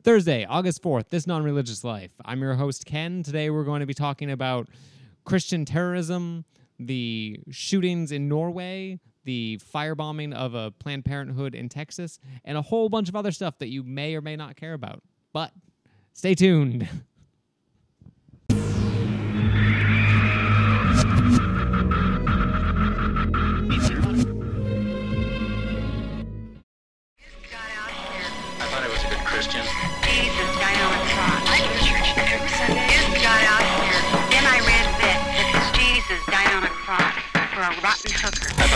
Thursday, August 4th, This Non-Religious Life. I'm your host, Ken. Today we're going to be talking about Christian terrorism, the shootings in Norway, the firebombing of a Planned Parenthood in Texas, and a whole bunch of other stuff that you may or may not care about. But stay tuned. Christian. Jesus died on a cross. I go to church every Sunday. This got out here. Then I read that Jesus died on a cross for a rotten hooker. The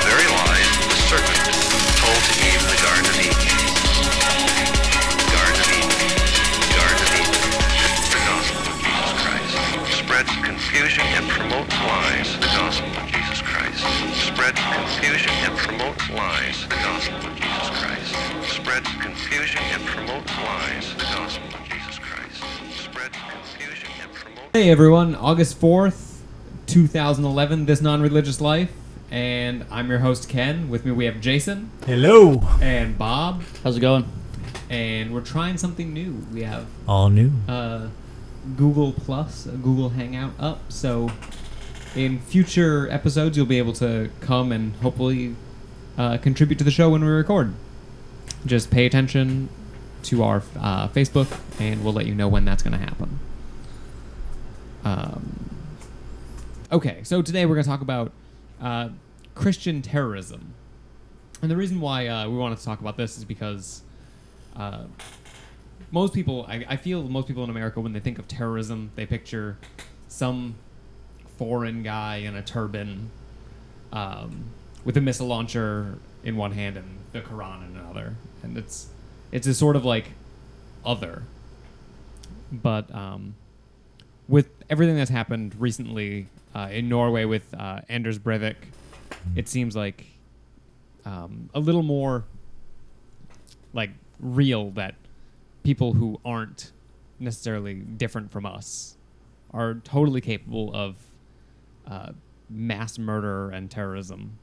very lies the serpent told to Eve in the Garden of Eden. Garden of Eden. Garden of Eden. The gospel of Jesus Christ. Spread confusion and promote lies. The gospel of Jesus Christ. Spread confusion and promote lies. The gospel of Jesus Christ. Spread confusion and promote lies. The gospel of Jesus Christ. Spread confusion and promote. Hey everyone, August 4th, 2011, This Non-Religious Life, and I'm your host, Ken. With me we have Jason. Hello. And Bob. How's it going? And we're trying something new. We have All new. Google Plus, a Google Hangout up, so in future episodes you'll be able to come and hopefully contribute to the show when we record. Just pay attention to our Facebook, and we'll let you know when that's going to happen. Okay, so today we're going to talk about Christian terrorism. And the reason why we wanted to talk about this is because most people, I feel most people in America, when they think of terrorism, they picture some foreign guy in a turban with a missile launcher in one hand and the Quran in another. And it's a sort of like other. But with everything that's happened recently in Norway with Anders Breivik, it seems like a little more like real that people who aren't necessarily different from us are totally capable of mass murder and terrorism.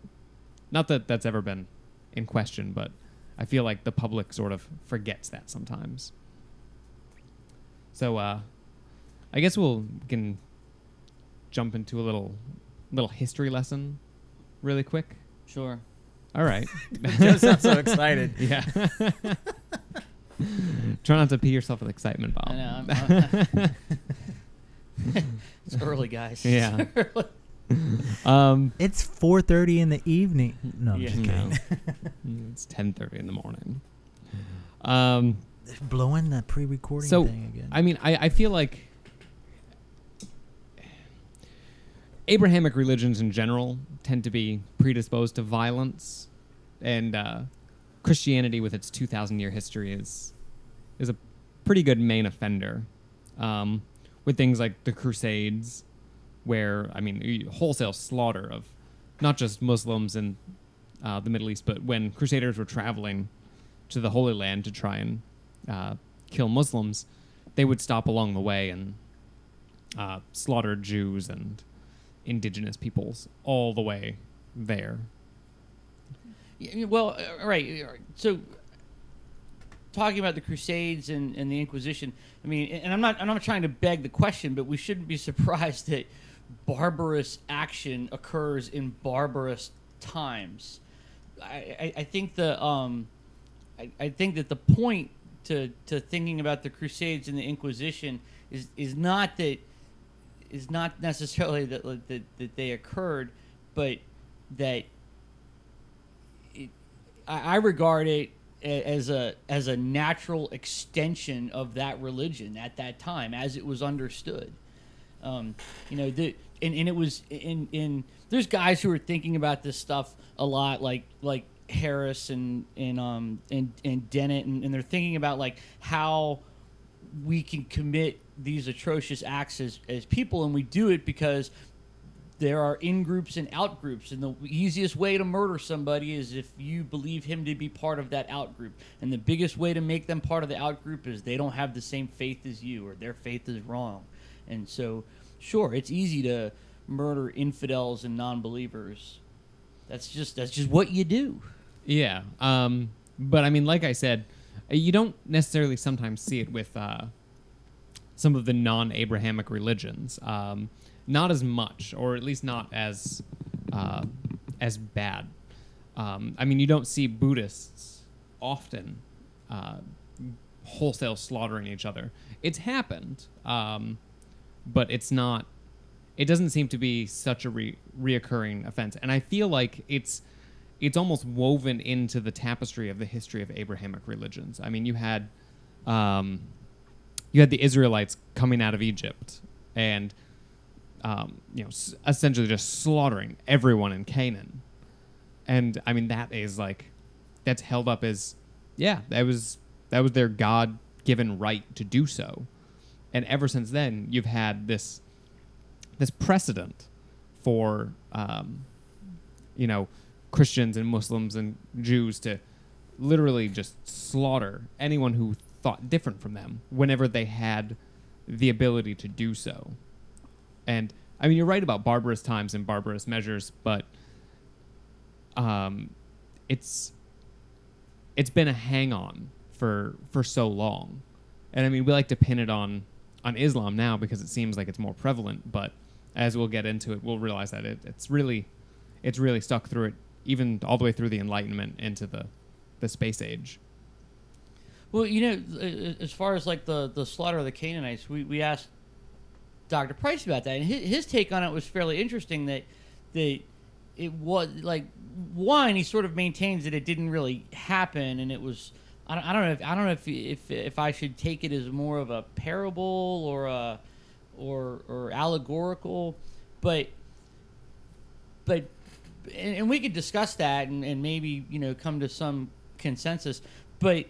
Not that that's ever been in question, but I feel like the public sort of forgets that sometimes. So I guess we can jump into a little history lesson really quick. Sure. All right. Joe sounds so excited. Yeah. Try not to pee yourself with excitement, Bob. I know. It's early, guys. Yeah. It's early. It's 4:30 in the evening. No, I'm Yeah. just kidding. It's 10:30 in the morning. Blowing the pre-recording So, thing again. I mean, I feel like Abrahamic religions in general tend to be predisposed to violence, and Christianity, with its 2,000-year history, is a pretty good main offender. With things like the Crusades, where, I mean, wholesale slaughter of not just Muslims in the Middle East, but when Crusaders were traveling to the Holy Land to try and kill Muslims, they would stop along the way and slaughter Jews and indigenous peoples all the way there. Yeah, well, right. So, talking about the Crusades and the Inquisition, I mean, and I'm not trying to beg the question, but we shouldn't be surprised that barbarous action occurs in barbarous times. I think I think that the point to thinking about the Crusades and the Inquisition is not necessarily that they occurred, but that I regard it as a natural extension of that religion at that time as it was understood. And it was in there's guys who are thinking about this stuff a lot, like Harris and Dennett, and they're thinking about like how we can commit these atrocious acts as people, and we do it because there are in-groups and out-groups, and the easiest way to murder somebody is if you believe him to be part of that out-group. And the biggest way to make them part of the out-group is they don't have the same faith as you, or their faith is wrong. And so, sure, it's easy to murder infidels and non-believers. That's just what you do. Yeah. But I mean, like I said, You don't necessarily sometimes see it with some of the non-Abrahamic religions. Not as much, or at least not as bad. I mean, you don't see Buddhists often wholesale slaughtering each other. It's happened, but it's not. It doesn't seem to be such a reoccurring offense, and I feel like it's almost woven into the tapestry of the history of Abrahamic religions. I mean, you had the Israelites coming out of Egypt, and essentially just slaughtering everyone in Canaan. And I mean, that's held up as, that was their God-given right to do so. And ever since then, you've had this precedent for Christians and Muslims and Jews to literally just slaughter anyone who thought different from them whenever they had the ability to do so. And I mean, you're right about barbarous times and barbarous measures, but it's been a hang-on for so long. And I mean, we like to pin it on Islam now because it seems like it's more prevalent, but as we'll get into it, we'll realize that it's really stuck through it, even all the way through the Enlightenment into the space age. Well, as far as like the slaughter of the Canaanites, we asked Dr. Price about that, and his take on it was fairly interesting. That it was like, one, he sort of maintains that it didn't really happen, and it was I don't know if I should take it as more of a parable or allegorical, but we could discuss that and maybe come to some consensus, but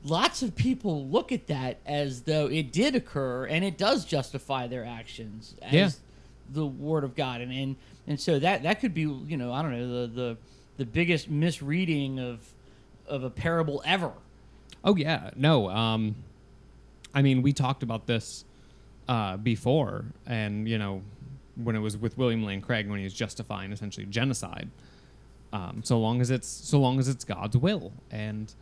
lots of people look at that as though it did occur and it does justify their actions as the Word of God, and so that could be I don't know the biggest misreading of a parable ever. Oh yeah, no. I mean, we talked about this before, and when it was with William Lane Craig, when he was justifying essentially genocide, so long as it's God's will. And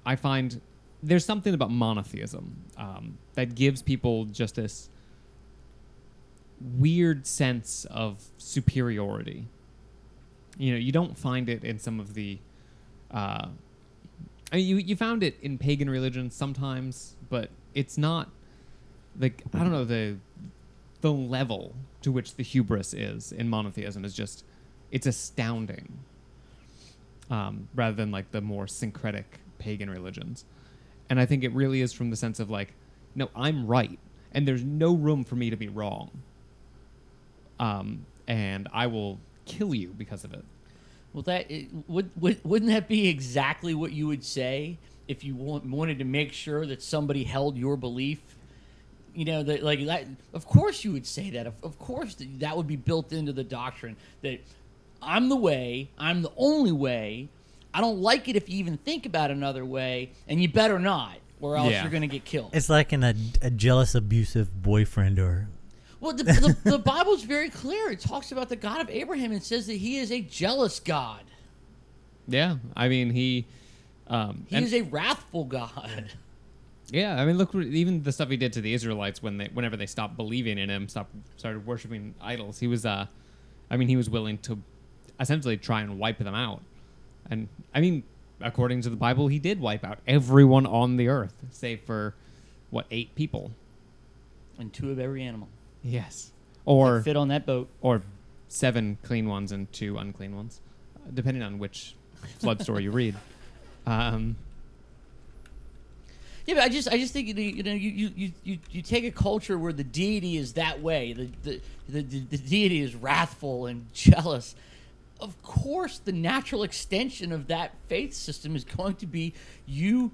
I find there's something about monotheism that gives people just this weird sense of superiority. You don't find it in some of the I mean, you found it in pagan religions sometimes, but it's not like, I don't know, the level to which the hubris is in monotheism is just, it's astounding, rather than like the more syncretic pagan religions. And I think it really is from the sense of like, no, I'm right, and there's no room for me to be wrong, and I will kill you because of it. Well, wouldn't that be exactly what you would say if you wanted to make sure that somebody held your belief? That like that. Of course, you would say that. Of course, that would be built into the doctrine that I'm the way, I'm the only way. I don't like it if you even think about another way, and you better not, or else you're going to get killed. It's like a jealous, abusive boyfriend or. Well, the Bible's very clear. It talks about the God of Abraham and says that he is a jealous God. Yeah, I mean, he is a wrathful God. Yeah, I mean, look, even the stuff he did to the Israelites whenever they stopped believing in him, started worshiping idols. He was, he was willing to essentially try and wipe them out. And I mean, according to the Bible, he did wipe out everyone on the earth, save for 8 people, and 2 of every animal. Yes, or that fit on that boat, or 7 clean ones and 2 unclean ones, depending on which flood story you read. Yeah, but I just think you take a culture where the deity is that way, the deity is wrathful and jealous. Of course, the natural extension of that faith system is going to be you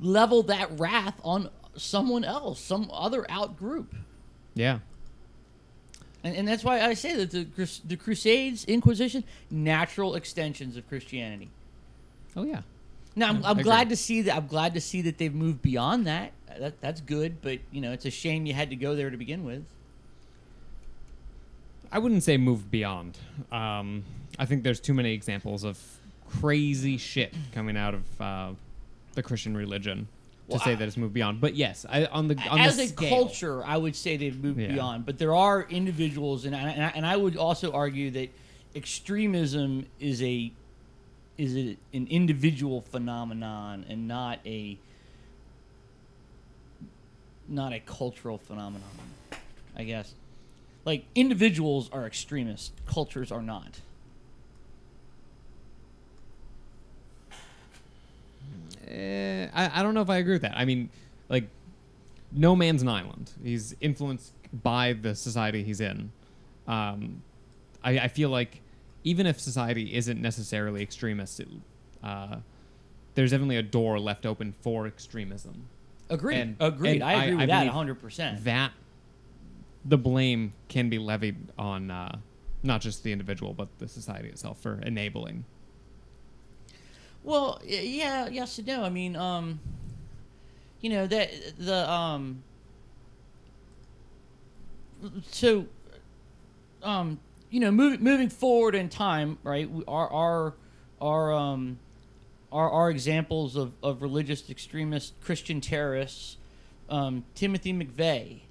level that wrath on someone else, some other out group. Yeah. And that's why I say that the Crusades, Inquisition, natural extensions of Christianity. Oh yeah. Now I'm glad to see that. I'm glad to see that they've moved beyond that. That's good, but it's a shame you had to go there to begin with. I wouldn't say moved beyond. I think there's too many examples of crazy shit coming out of the Christian religion to say that it's moved beyond. But yes, on the scale, culture, I would say they've moved beyond. But there are individuals, and I would also argue that extremism is an individual phenomenon and not a cultural phenomenon, I guess. Like, individuals are extremists, cultures are not. I don't know if I agree with that. I mean, like, no man's an island. He's influenced by the society he's in. I feel like even if society isn't necessarily extremist, there's definitely a door left open for extremism. Agreed. Agreed. I agree with that 100%. That the blame can be levied on not just the individual, but the society itself for enabling. Well, yeah, yes and no. I mean, you know, you know, moving forward in time, right? Our examples of religious extremist Christian terrorists, Timothy McVeigh.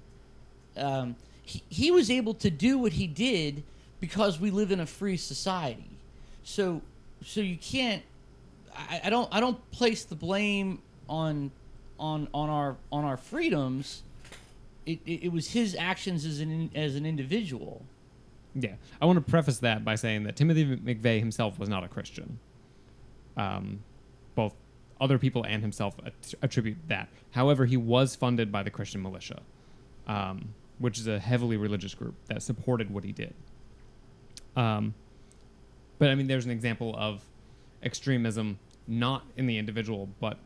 He was able to do what he did because we live in a free society. So you can't. I don't place the blame on our freedoms. It was his actions as an individual. Yeah, I want to preface that by saying that Timothy McVeigh himself was not a Christian. Both other people and himself attribute that. However, he was funded by the Christian militia, which is a heavily religious group that supported what he did. But I mean, there's an example of extremism not in the individual, but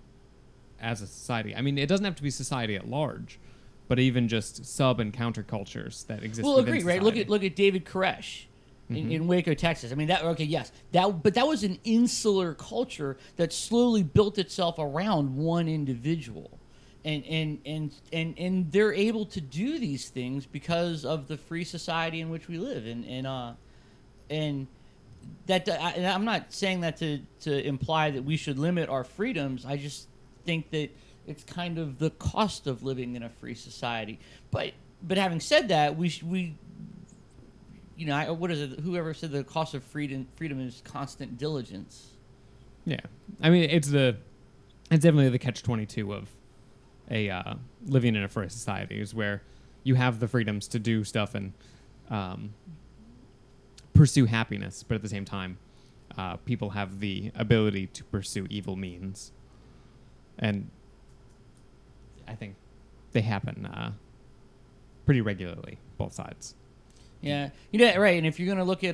as a society. I mean, it doesn't have to be society at large, but even just sub and countercultures that exist. Well, within agree, right? society. Look at David Koresh in Waco, Texas. I mean, that was an insular culture that slowly built itself around one individual, and they're able to do these things because of the free society in which we live, and that and I'm not saying that to imply that we should limit our freedoms. I just think that it's kind of the cost of living in a free society. But having said that, we you know, what is it? Whoever said the cost of freedom is constant diligence. Yeah, I mean, it's definitely the catch-22 of a living in a free society, is where you have the freedoms to do stuff and pursue happiness, but at the same time, people have the ability to pursue evil means, and I think they happen pretty regularly, both sides. Yeah, you know, right. And if you're going to look at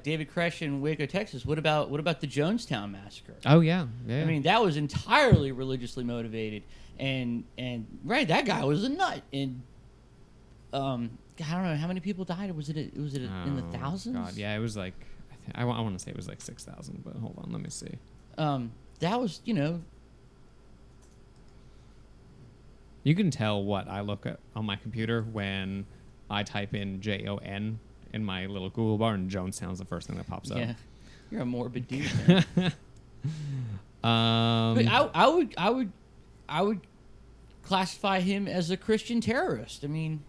David Koresh in Waco, Texas, what about the Jonestown massacre? Oh yeah. I mean, that was entirely religiously motivated, and right, that guy was a nut. And I don't know how many people died. Was it in the thousands? God, yeah, it was like I want to say it was like 6,000, but hold on, let me see. That was, you know. You can tell what I look at on my computer when I type in JON in my little Google bar, and Jonestown's the first thing that pops up. Yeah, you're a morbid dude. Man. But I would classify him as a Christian terrorist. I mean,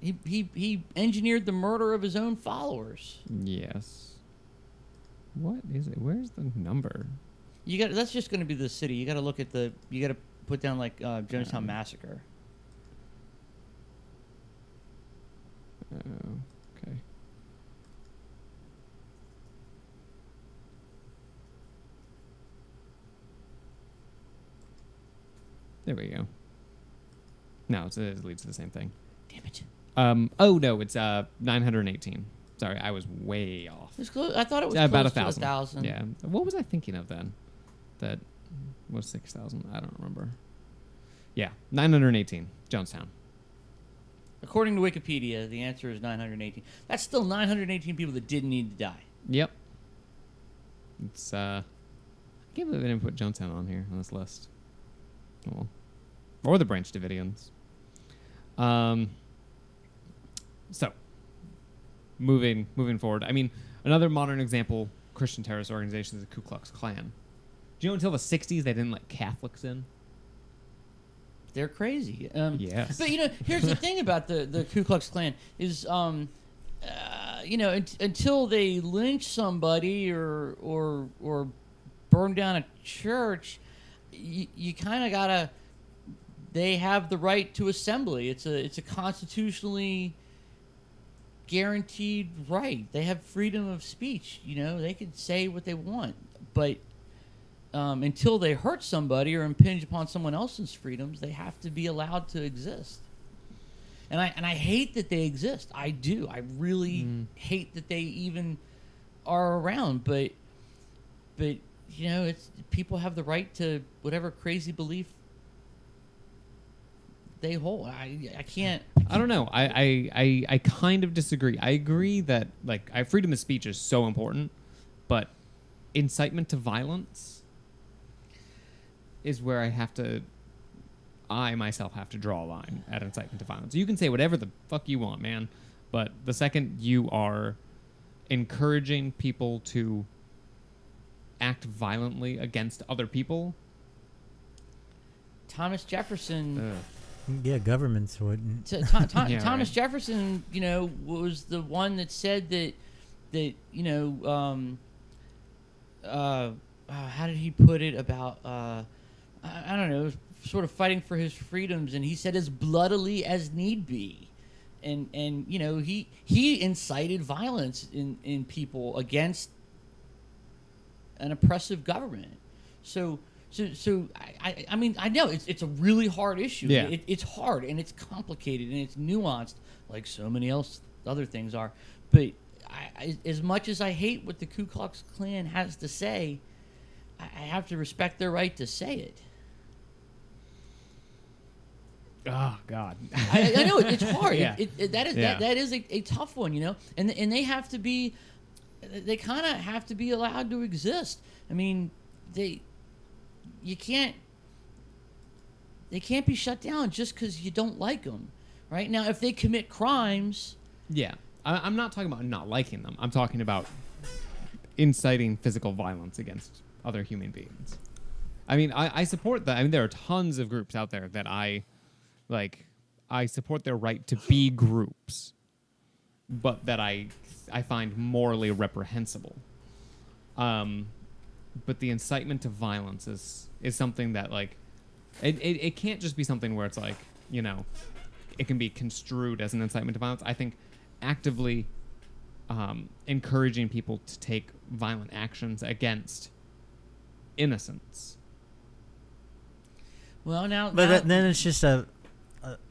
he engineered the murder of his own followers. Yes. What is it? Where's the number? That's just going to be the city. You got to look at you got to put down like Jonestown massacre. Okay. There we go. No, it leads to the same thing. Damn it. Oh no, it's 918. Sorry, I was way off. It's close. I thought it was about close 1,000. Yeah. What was I thinking of then? That was 6,000. I don't remember. Yeah, 918. Jonestown. According to Wikipedia, the answer is 918. That's still 918 people that didn't need to die. Yep. It's I can't believe they didn't put Jonestown on here on this list. Oh, well. Or the Branch Davidians. So moving forward. I mean, Another modern example, Christian terrorist organization, is the Ku Klux Klan. Do you know until the 60s they didn't let Catholics in? They're crazy. Yes. But, here's the thing about the Ku Klux Klan is, until they lynch somebody or burn down a church, you kind of gotta. They have the right to assembly. It's a constitutionally guaranteed right. They have freedom of speech. They can say what they want, but until they hurt somebody or impinge upon someone else's freedoms, they have to be allowed to exist. And I hate that they exist. I do. I really hate that they even are around. But it's people have the right to whatever crazy belief they hold. I can't. I don't know. I kind of disagree. I agree that freedom of speech is so important, but incitement to violence is where I myself have to draw a line at incitement to violence. You can say whatever the fuck you want, man, but the second you are encouraging people to act violently against other people, Thomas Jefferson. Yeah, governments wouldn't. Thomas Jefferson, was the one that said that how did he put it about I don't know, sort of fighting for his freedoms, and he said as bloodily as need be, and he incited violence in people against an oppressive government. So I mean, I know it's a really hard issue. Yeah. It's hard and it's complicated and it's nuanced, like so many other things are. But as much as I hate what the Ku Klux Klan has to say, I have to respect their right to say it. Oh God, I know it's hard. Yeah. That is a tough one, and they have to be. They kind of have to be allowed to exist. I mean, they can't be shut down just because you don't like them, right? Now, if they commit crimes, yeah, I'm not talking about not liking them. I'm talking about inciting physical violence against other human beings. I mean, I support that. I mean, there are tons of groups out there that I support their right to be groups, but that I find morally reprehensible. But the incitement to violence is something that it can't just be something where it's it can be construed as an incitement to violence. I think actively encouraging people to take violent actions against innocents. Well, then it's just an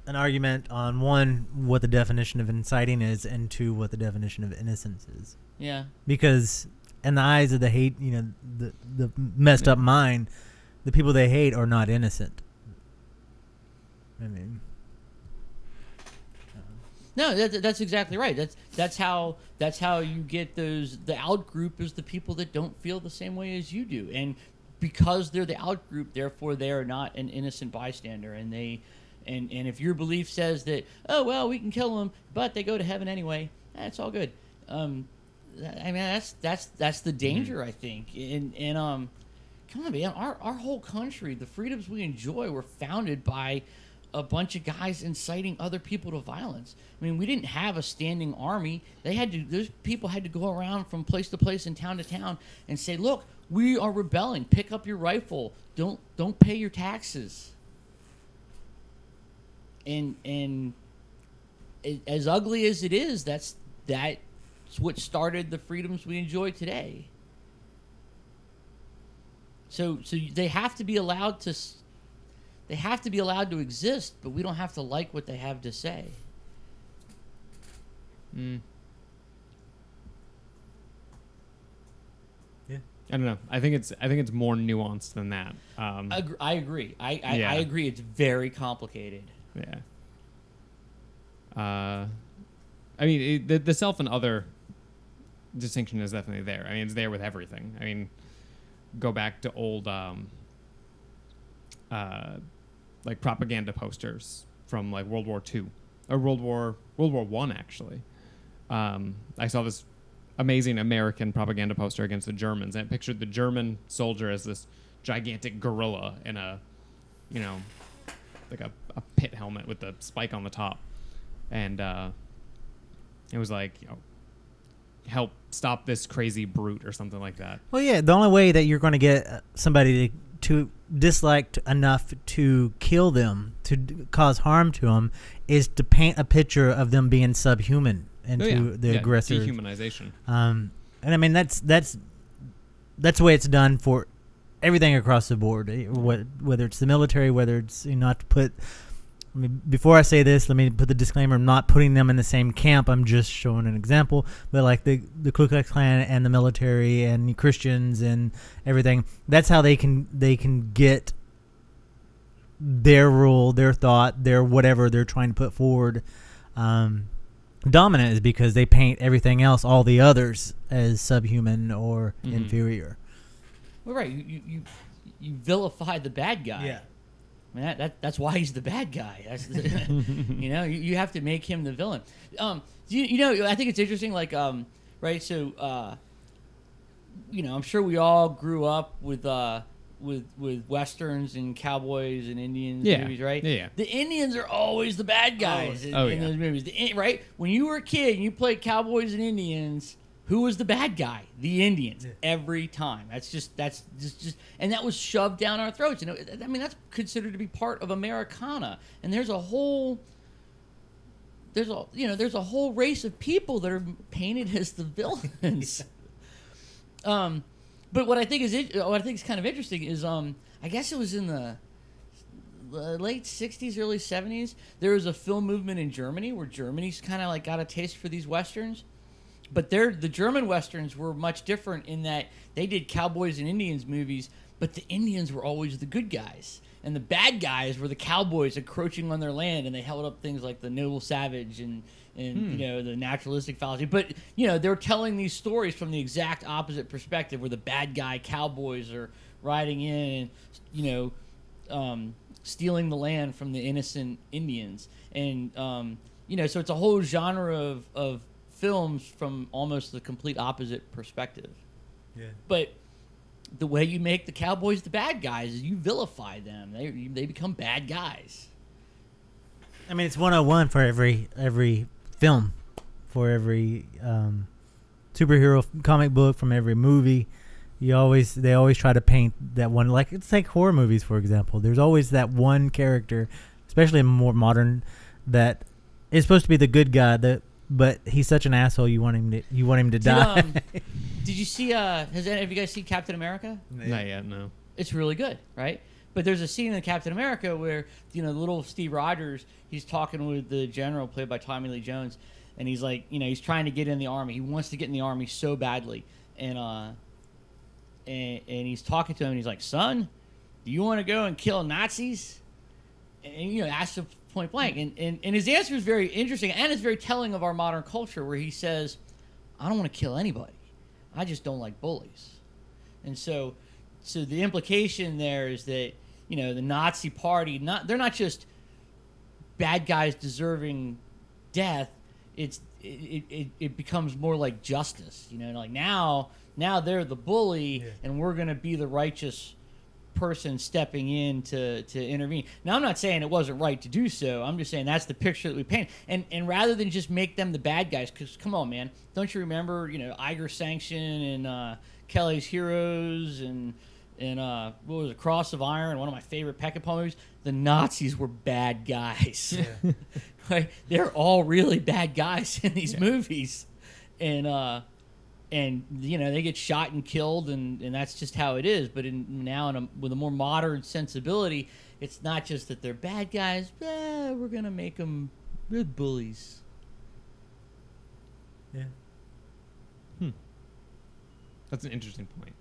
argument on one, what the definition of inciting is, and two, what the definition of innocence is. Yeah. Because in the eyes of the hate, the messed up mind, the people they hate are not innocent. I mean, no, that's exactly right. That's how you get those. The out group is the people that don't feel the same way as you do, and because they're the out group, therefore they are not an innocent bystander, and they. And if your belief says that, oh well, we can kill them, but they go to heaven anyway, it's all good. I mean, that's the danger, I think. And come on, man, our whole country, the freedoms we enjoy, were founded by a bunch of guys inciting other people to violence. I mean, we didn't have a standing army. Those people had to go around from place to place and town to town and say, look, we are rebelling. Pick up your rifle. Don't pay your taxes. And as ugly as it is, that's what started the freedoms we enjoy today. So they have to be allowed to. They have to be allowed to exist, but we don't have to like what they have to say. Yeah. I don't know. I think it's more nuanced than that. I agree. I agree. It's very complicated. Yeah. I mean, the self and other distinction is definitely there. I mean, it's there with everything. I mean, go back to old propaganda posters from World War II or World War I actually. I saw this amazing American propaganda poster against the Germans, and it pictured the German soldier as this gigantic gorilla in a, you know, like a pit helmet with the spike on the top, and it was like, you know, help stop this crazy brute or something like that. Well, yeah, the only way that you're going to get somebody to disliked enough to kill them, to cause harm to them, is to paint a picture of them being subhuman into the aggressor. Dehumanization. And I mean that's the way it's done for everything across the board. Whether it's the military, whether it's, you know, not to put. I mean, before I say this, let me put the disclaimer: I'm not putting them in the same camp. I'm just showing an example. But like the Ku Klux Klan and the military and Christians and everything, that's how they can get their rule, their thought, their whatever they're trying to put forward. Dominant is because they paint everything else, all the others, as subhuman or inferior. Well, right. You vilify the bad guy. Yeah. I mean, that's why he's the bad guy. That's you know, you have to make him the villain. You know, I think it's interesting. Like, right. So, you know, I'm sure we all grew up with westerns and cowboys and Indians movies, right? Yeah. The Indians are always the bad guys in those movies, right? When you were a kid and you played cowboys and Indians, who was the bad guy? The Indians, every time. That's just, and that was shoved down our throats. You know, I mean, that's considered to be part of Americana. And there's a whole race of people that are painted as the villains. But what I think is kind of interesting is, I guess it was in the late 60s, early 70s, there was a film movement in Germany where Germany's kind of like got a taste for these westerns. But the German westerns were much different in that they did cowboys and Indians movies, but the Indians were always the good guys. And the bad guys were the cowboys encroaching on their land, and they held up things like the noble savage and you know, the naturalistic fallacy. But, you know, they're telling these stories from the exact opposite perspective, where the bad guy cowboys are riding in and, you know, stealing the land from the innocent Indians. And, you know, so it's a whole genre of films from almost the complete opposite perspective. Yeah. But the way you make the cowboys the bad guys is you vilify them. They become bad guys. I mean, it's 101 for every film, for every superhero comic book, from every movie. They always try to paint that one. Like, let's take horror movies, for example. There's always that one character, especially in more modern, that is supposed to be the good guy, but he's such an asshole. You want him to die. Did you see? Have you guys seen Captain America? Not yet. No. It's really good, right? But there's a scene in Captain America where, you know, the little Steve Rogers, he's talking with the general played by Tommy Lee Jones, and he's like, you know, he's trying to get in the army. He wants to get in the army so badly, and he's talking to him, and he's like, "Son, do you want to go and kill Nazis?" And you know, asks him point blank, and his answer is very interesting, and it's very telling of our modern culture, where he says, "I don't want to kill anybody. I just don't like bullies." And so the implication there is that, you know, the Nazi party, they're not just bad guys deserving death. It becomes more like justice, you know, like now they're the bully, and we're going to be the righteous person stepping in to intervene. Now, I'm not saying it wasn't right to do so. I'm just saying that's the picture that we paint. And rather than just make them the bad guys, because come on, man, don't you remember, you know, Iger Sanction and Kelly's Heroes and what was it, Cross of Iron, one of my favorite Peckinpah movies? The Nazis were bad guys. Yeah. Right? They're all really bad guys in these movies. And you know, they get shot and killed, and that's just how it is. But with a more modern sensibility, it's not just that they're bad guys. We're going to make them good bullies. Yeah. That's an interesting point.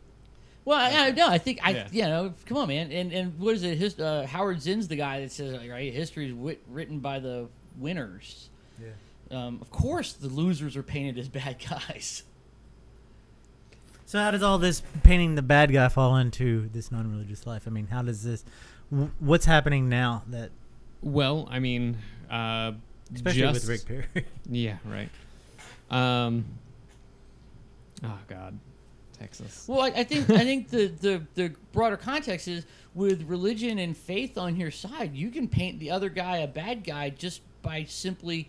Well, I think you know, come on, man. And what is it? Howard Zinn's the guy that says, right, history is written by the winners. Yeah. Of course, the losers are painted as bad guys. So how does all this painting the bad guy fall into this non-religious life? I mean, how does this? What's happening now that? Well, I mean, especially with Rick Perry. Yeah, right. Oh God, Texas. Well, I think the broader context is with religion and faith on your side, you can paint the other guy a bad guy just by simply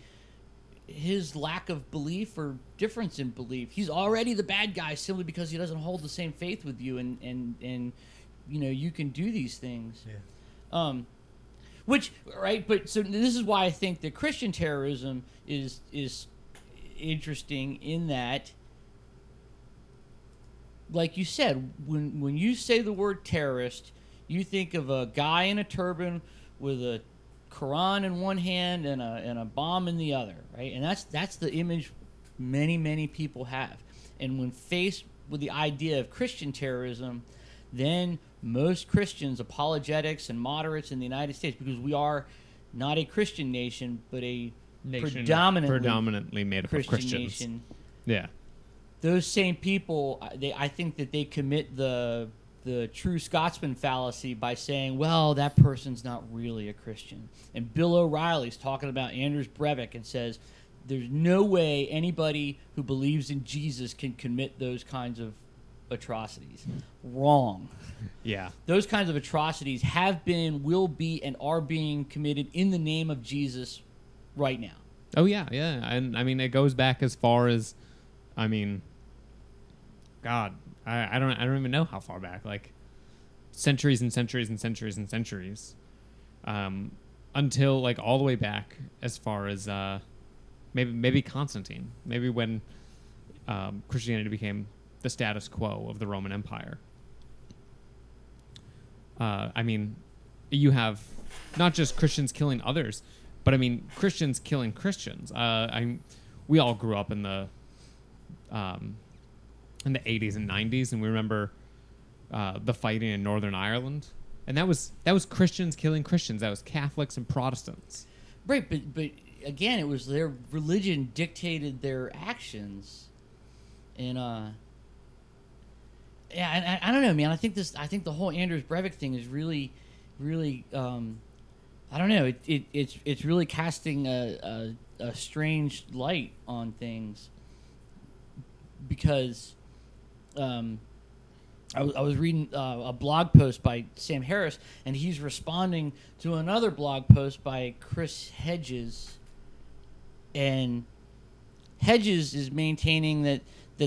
his lack of belief or difference in belief. He's already the bad guy simply because he doesn't hold the same faith with you, and you know, you can do these things. Yeah. Which, right? But so this is why I think that Christian terrorism is interesting in that, like you said, when you say the word terrorist, you think of a guy in a turban with a Quran in one hand and a bomb in the other, right? And that's the image many people have. And when faced with the idea of Christian terrorism, then most Christians, apologetics, and moderates in the United States, because we are not a Christian nation, but a Nation predominantly made up Christian of Christians. nation. Yeah. Those same people, I think that they commit the true Scotsman fallacy by saying, well, that person's not really a Christian. And Bill O'Reilly's talking about Anders Breivik and says, there's no way anybody who believes in Jesus can commit those kinds of atrocities. Wrong. Yeah. Those kinds of atrocities have been, will be, and are being committed in the name of Jesus right now. Oh yeah, yeah. And I mean, it goes back as far as, I mean, God, I don't even know how far back. Like centuries and centuries and centuries and centuries, until like all the way back as far as maybe Constantine, maybe when Christianity became the status quo of the Roman Empire. I mean, you have not just Christians killing others, but I mean Christians killing Christians. We all grew up in the 80s and 90s, and we remember the fighting in Northern Ireland, and that was Christians killing Christians. That was Catholics and Protestants. Right, but again, it was their religion dictated their actions, and yeah, and I don't know, man. I think the whole Anders Breivik thing is really, I don't know. It's really casting a strange light on things, because I was reading a blog post by Sam Harris, and he's responding to another blog post by Chris Hedges, and Hedges is maintaining that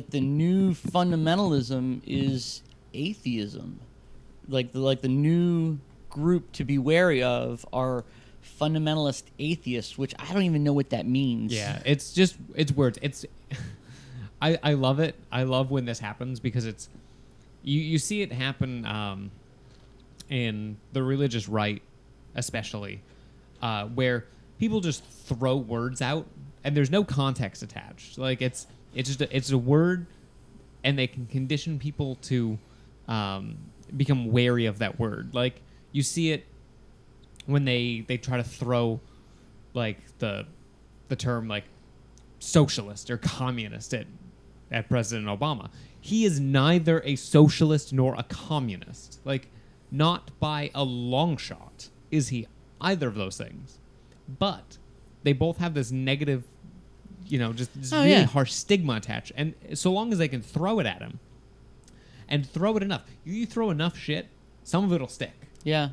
the new fundamentalism is atheism, like the new group to be wary of are fundamentalist atheists, which I don't even know what that means. Yeah, it's words. It's I love it. I love when this happens because it's you see it happen in the religious right, especially where people just throw words out and there's no context attached. Like it's a word, and they can condition people to become wary of that word. Like you see it when they try to throw like the term like socialist or communist at President Obama. He is neither a socialist nor a communist. Like, not by a long shot is he either of those things. But they both have this negative, just really harsh stigma attached. And so long as they can throw it at him and throw it enough, you throw enough shit, some of it'll stick. Yeah.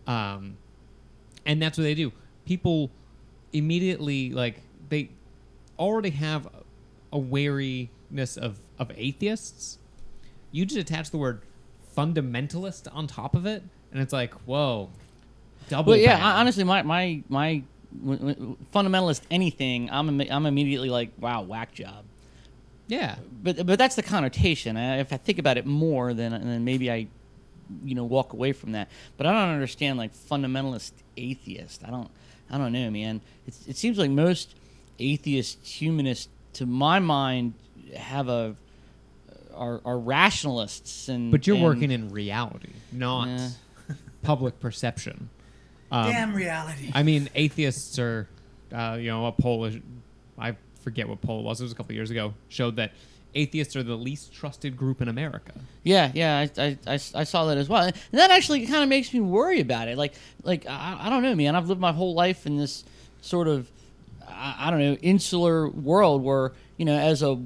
And that's what they do. People immediately, like, they already have a wariness of atheists. You just attach the word fundamentalist on top of it, and it's like, whoa, double. Well, yeah. bad. Honestly, my fundamentalist anything, I'm immediately like, wow, whack job. Yeah, But that's the connotation. If I think about it more, then maybe I, walk away from that. But I don't understand like fundamentalist atheist. I don't know, man. It seems like most atheist humanists, to my mind, are rationalists, but you're working in reality, not public perception. Damn reality. I mean, atheists are, a poll, I forget what poll it was a couple of years ago, showed that atheists are the least trusted group in America. Yeah, I saw that as well. And that actually kind of makes me worry about it. Like I don't know, man. I've lived my whole life in this sort of, I don't know, insular world where, as a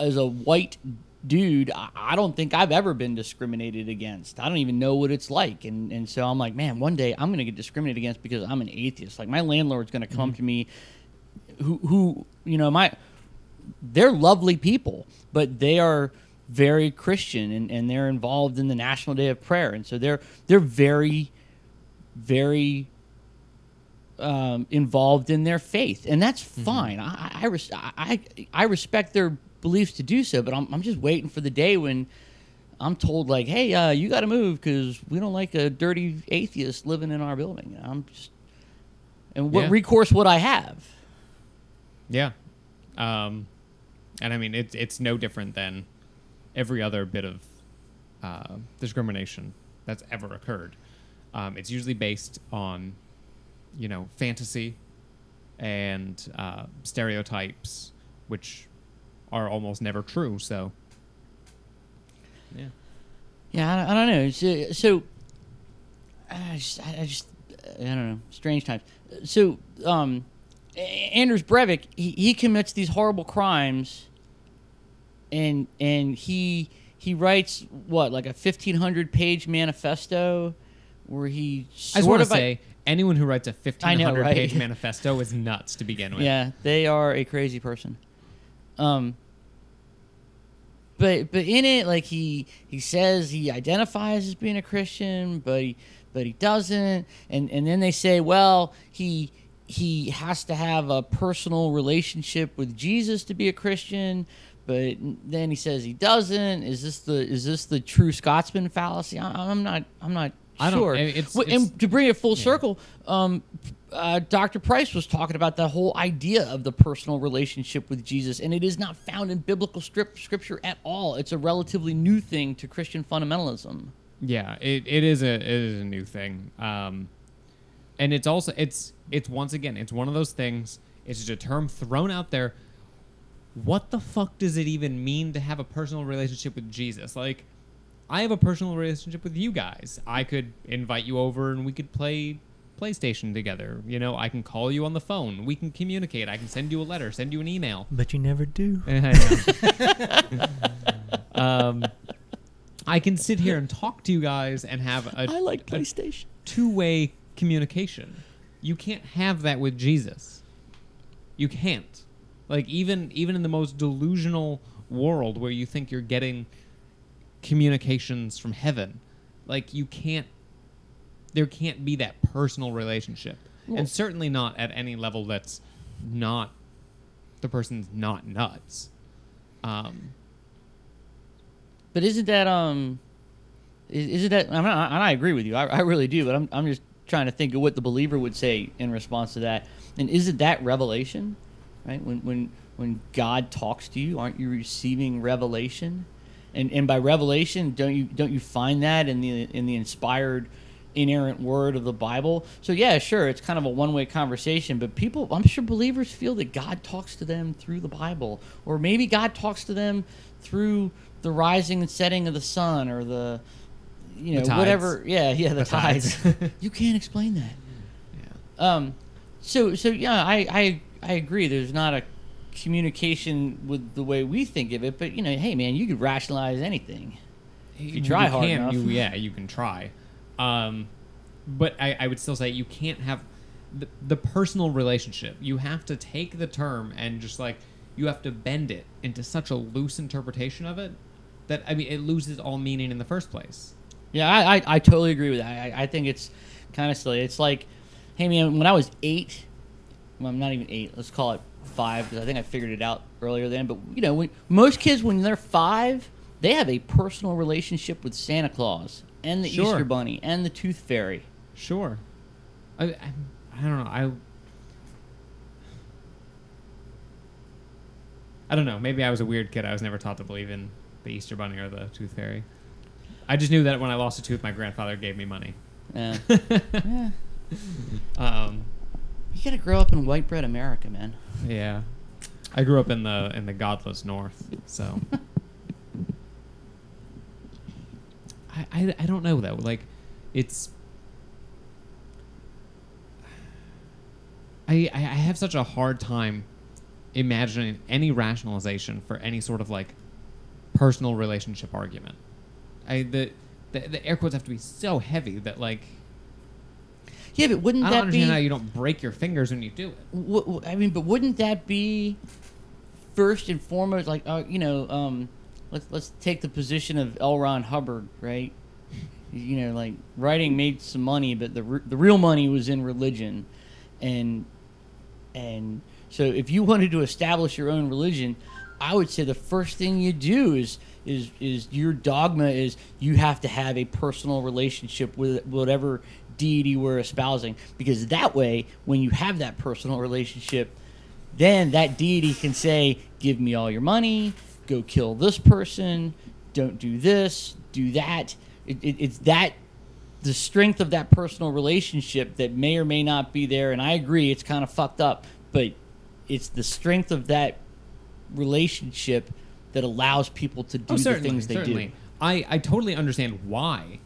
as a white dude, I don't think I've ever been discriminated against. I don't even know what it's like. And so I'm like, man, one day I'm going to get discriminated against because I'm an atheist. Like, my landlord's going to come to me who you know, they're lovely people, but they are very Christian, and they're involved in the National Day of Prayer. And so they're very, very involved in their faith. And that's fine. I respect their beliefs to do so, but I'm just waiting for the day when I'm told, like, hey, you got to move because we don't like a dirty atheist living in our building. And what recourse would I have? Yeah. And I mean, it's no different than every other bit of discrimination that's ever occurred. It's usually based on, you know, fantasy and stereotypes, which are almost never true. So, yeah, I don't know. So I just I don't know. Strange times. So, Anders Breivik, he commits these horrible crimes, and he writes what, like a 1,500-page manifesto, where he I just want to say, anyone who writes a 1,500-page manifesto is nuts to begin with. Yeah, they are a crazy person. But in it, like, he says he identifies as being a Christian, but he doesn't, and then they say, well, he has to have a personal relationship with Jesus to be a Christian, but then he says he doesn't. Is this the true Scotsman fallacy? I'm not sure. And to bring it full circle, Dr. Price was talking about the whole idea of the personal relationship with Jesus, and it is not found in biblical scripture at all. It's a relatively new thing to Christian fundamentalism. Yeah, it is a new thing, and it's also it's once again, it's one of those things. It's just a term thrown out there. What the fuck does it even mean to have a personal relationship with Jesus? Like, I have a personal relationship with you guys. I could invite you over and we could play PlayStation together. You know, I can call you on the phone. We can communicate. I can send you a letter, send you an email. But you never do. I can sit here and talk to you guys and have I like PlayStation. Two-way communication. You can't have that with Jesus. You can't. Like, even in the most delusional world where you think you're getting communications from heaven, like, you can't. There can't be that personal relationship, and certainly not at any level that's not the person's not nuts. But isn't that I agree with you. I really do. But I'm just trying to think of what the believer would say in response to that. And isn't that revelation? Right? When God talks to you, aren't you receiving revelation? And by revelation, don't you find that in the inspired, inerrant word of the Bible? So yeah, sure, it's kind of a one-way conversation, but I'm sure believers feel that God talks to them through the Bible, or maybe God talks to them through the rising and setting of the sun, or the whatever. Yeah, the tides. You can't explain that. Yeah. So yeah, I agree. There's not a communication with the way we think of it, but hey man, you could rationalize anything if you try hard enough. You can try. But I would still say you can't have the personal relationship. You have to take the term and just you have to bend it into such a loose interpretation of it that, I mean, it loses all meaning in the first place. Yeah, I totally agree with that. I think it's kind of silly. It's like, hey man, when I was 8, well, I'm not even 8, let's call it 5, because I think I figured it out earlier then, but most kids, when they're 5, they have a personal relationship with Santa Claus and the Easter Bunny and the Tooth Fairy. Sure. I don't know. I don't know. Maybe I was a weird kid. I was never taught to believe in the Easter Bunny or the Tooth Fairy. I just knew that when I lost a tooth, my grandfather gave me money. Yeah. Yeah. You gotta grow up in white bread America, man. Yeah. I grew up in the godless North, so. I don't know though. Like, it's. I have such a hard time imagining any rationalization for any sort of like personal relationship argument. The air quotes have to be so heavy that like. Yeah, but wouldn't I don't that understand be? how you don't break your fingers when you do it. I mean, but wouldn't that be first and foremost? Like, let's take the position of L. Ron Hubbard, right? You know, like writing made some money, but the real money was in religion, and so if you wanted to establish your own religion, I would say the first thing you do is your dogma is you have to have a personal relationship with whatever deity we're espousing, because that way when you have that personal relationship, then that deity can say, give me all your money, go kill this person, don't do this, do that. It's that the strength of that personal relationship that may or may not be there, and I agree it's kind of fucked up, but it's the strength of that relationship that allows people to do the things they do. I totally understand why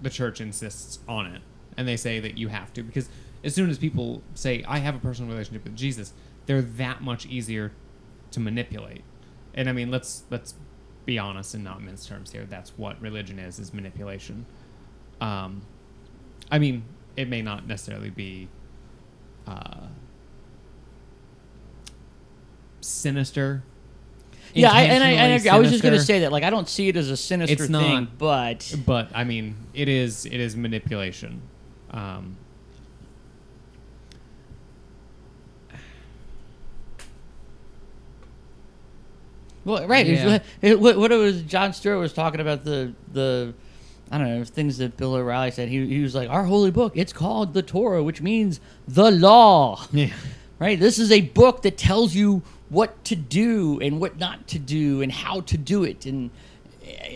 the church insists on it, and they say that you have to, because as soon as people say, I have a personal relationship with Jesus, they're that much easier to manipulate. And I mean, let's be honest and not mince terms here. That's what religion is manipulation. I mean, it may not necessarily be sinister. Yeah, I agree. I was just going to sinister. say that. Like, I don't see it as a sinister It's thing, not. but I mean, it is manipulation. well, right. Yeah. What it was John Stewart was talking about the I don't know, things that Bill O'Reilly said. He was like, our holy book, it's called the Torah, which means the law. Yeah. Right? This is a book that tells you what to do and what not to do and how to do it. And,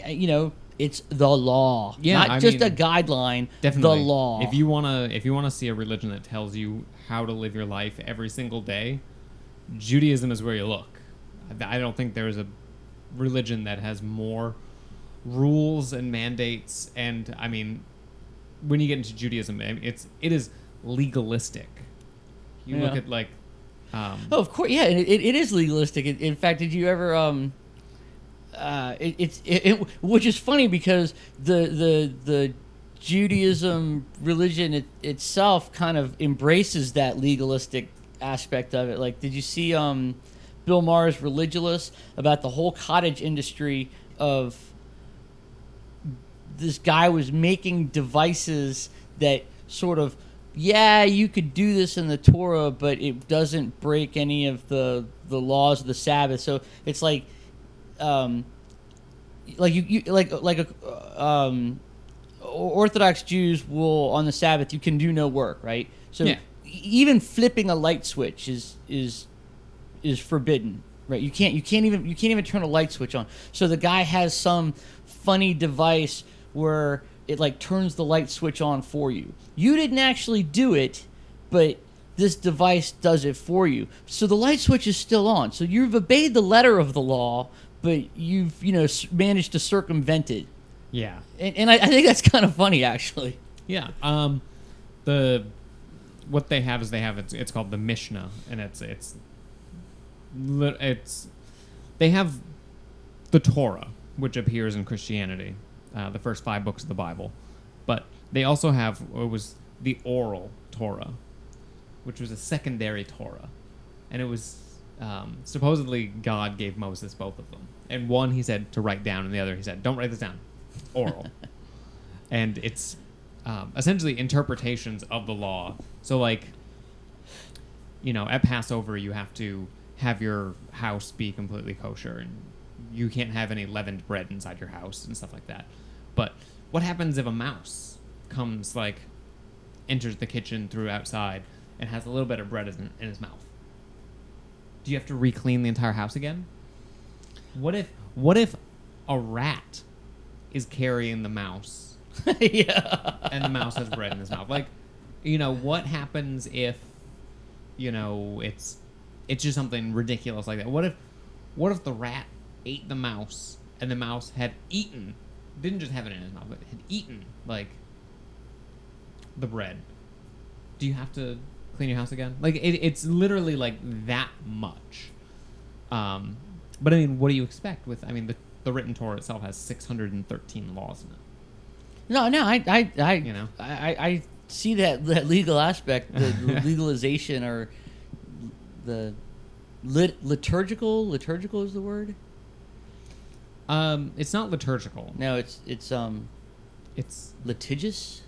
you know, it's the law. Yeah, not just a guideline, Definitely. the law. If you wanna see a religion that tells you how to live your life every single day, Judaism is where you look. I don't think there's a religion that has more rules and mandates. And I mean, when you get into Judaism, it is legalistic. You look at like. Oh, of course, yeah, it is legalistic. In fact, did you ever which is funny because the Judaism religion itself kind of embraces that legalistic aspect of it. Like, did you see Bill Maher's Religulous about the whole cottage industry of this guy was making devices that sort of, yeah, you could do this in the Torah, but it doesn't break any of the laws of the Sabbath. So it's like Orthodox Jews will, on the Sabbath, you can do no work, right? So Yeah. even flipping a light switch is forbidden, right? You can't even turn a light switch on. So the guy has some funny device where it like turns the light switch on for you. You didn't actually do it, but this device does it for you. So the light switch is still on. So you've obeyed the letter of the law, but you've managed to circumvent it. Yeah. And I think that's kind of funny, actually. Yeah. What they have is it's called the Mishnah, and it's they have the Torah, which appears in Christianity, the first 5 books of the Bible, but they also have what was the oral Torah, which was a secondary Torah, and it was supposedly God gave Moses both of them, and one he said to write down, and the other he said don't write this down, oral, and it's essentially interpretations of the law. So like, at Passover you have to have your house be completely kosher, and you can't have any leavened bread inside your house and stuff like that. But what happens if a mouse comes, enters the kitchen through outside and has a little bit of bread in his mouth? Do you have to re-clean the entire house again? What if a rat is carrying the mouse? Yeah. And the mouse has bread in his mouth. What happens if, it's just something ridiculous like that? What if the rat ate the mouse and the mouse had eaten, didn't just have it in his mouth, but had eaten, the bread? Do you have to clean your house again? It's literally, that much. But I mean, what do you expect with? I mean, the written Torah itself has 613 laws in it. No, You know? I see that legal aspect, the legalization or the liturgical is the word. It's not liturgical. No, it's It's litigious.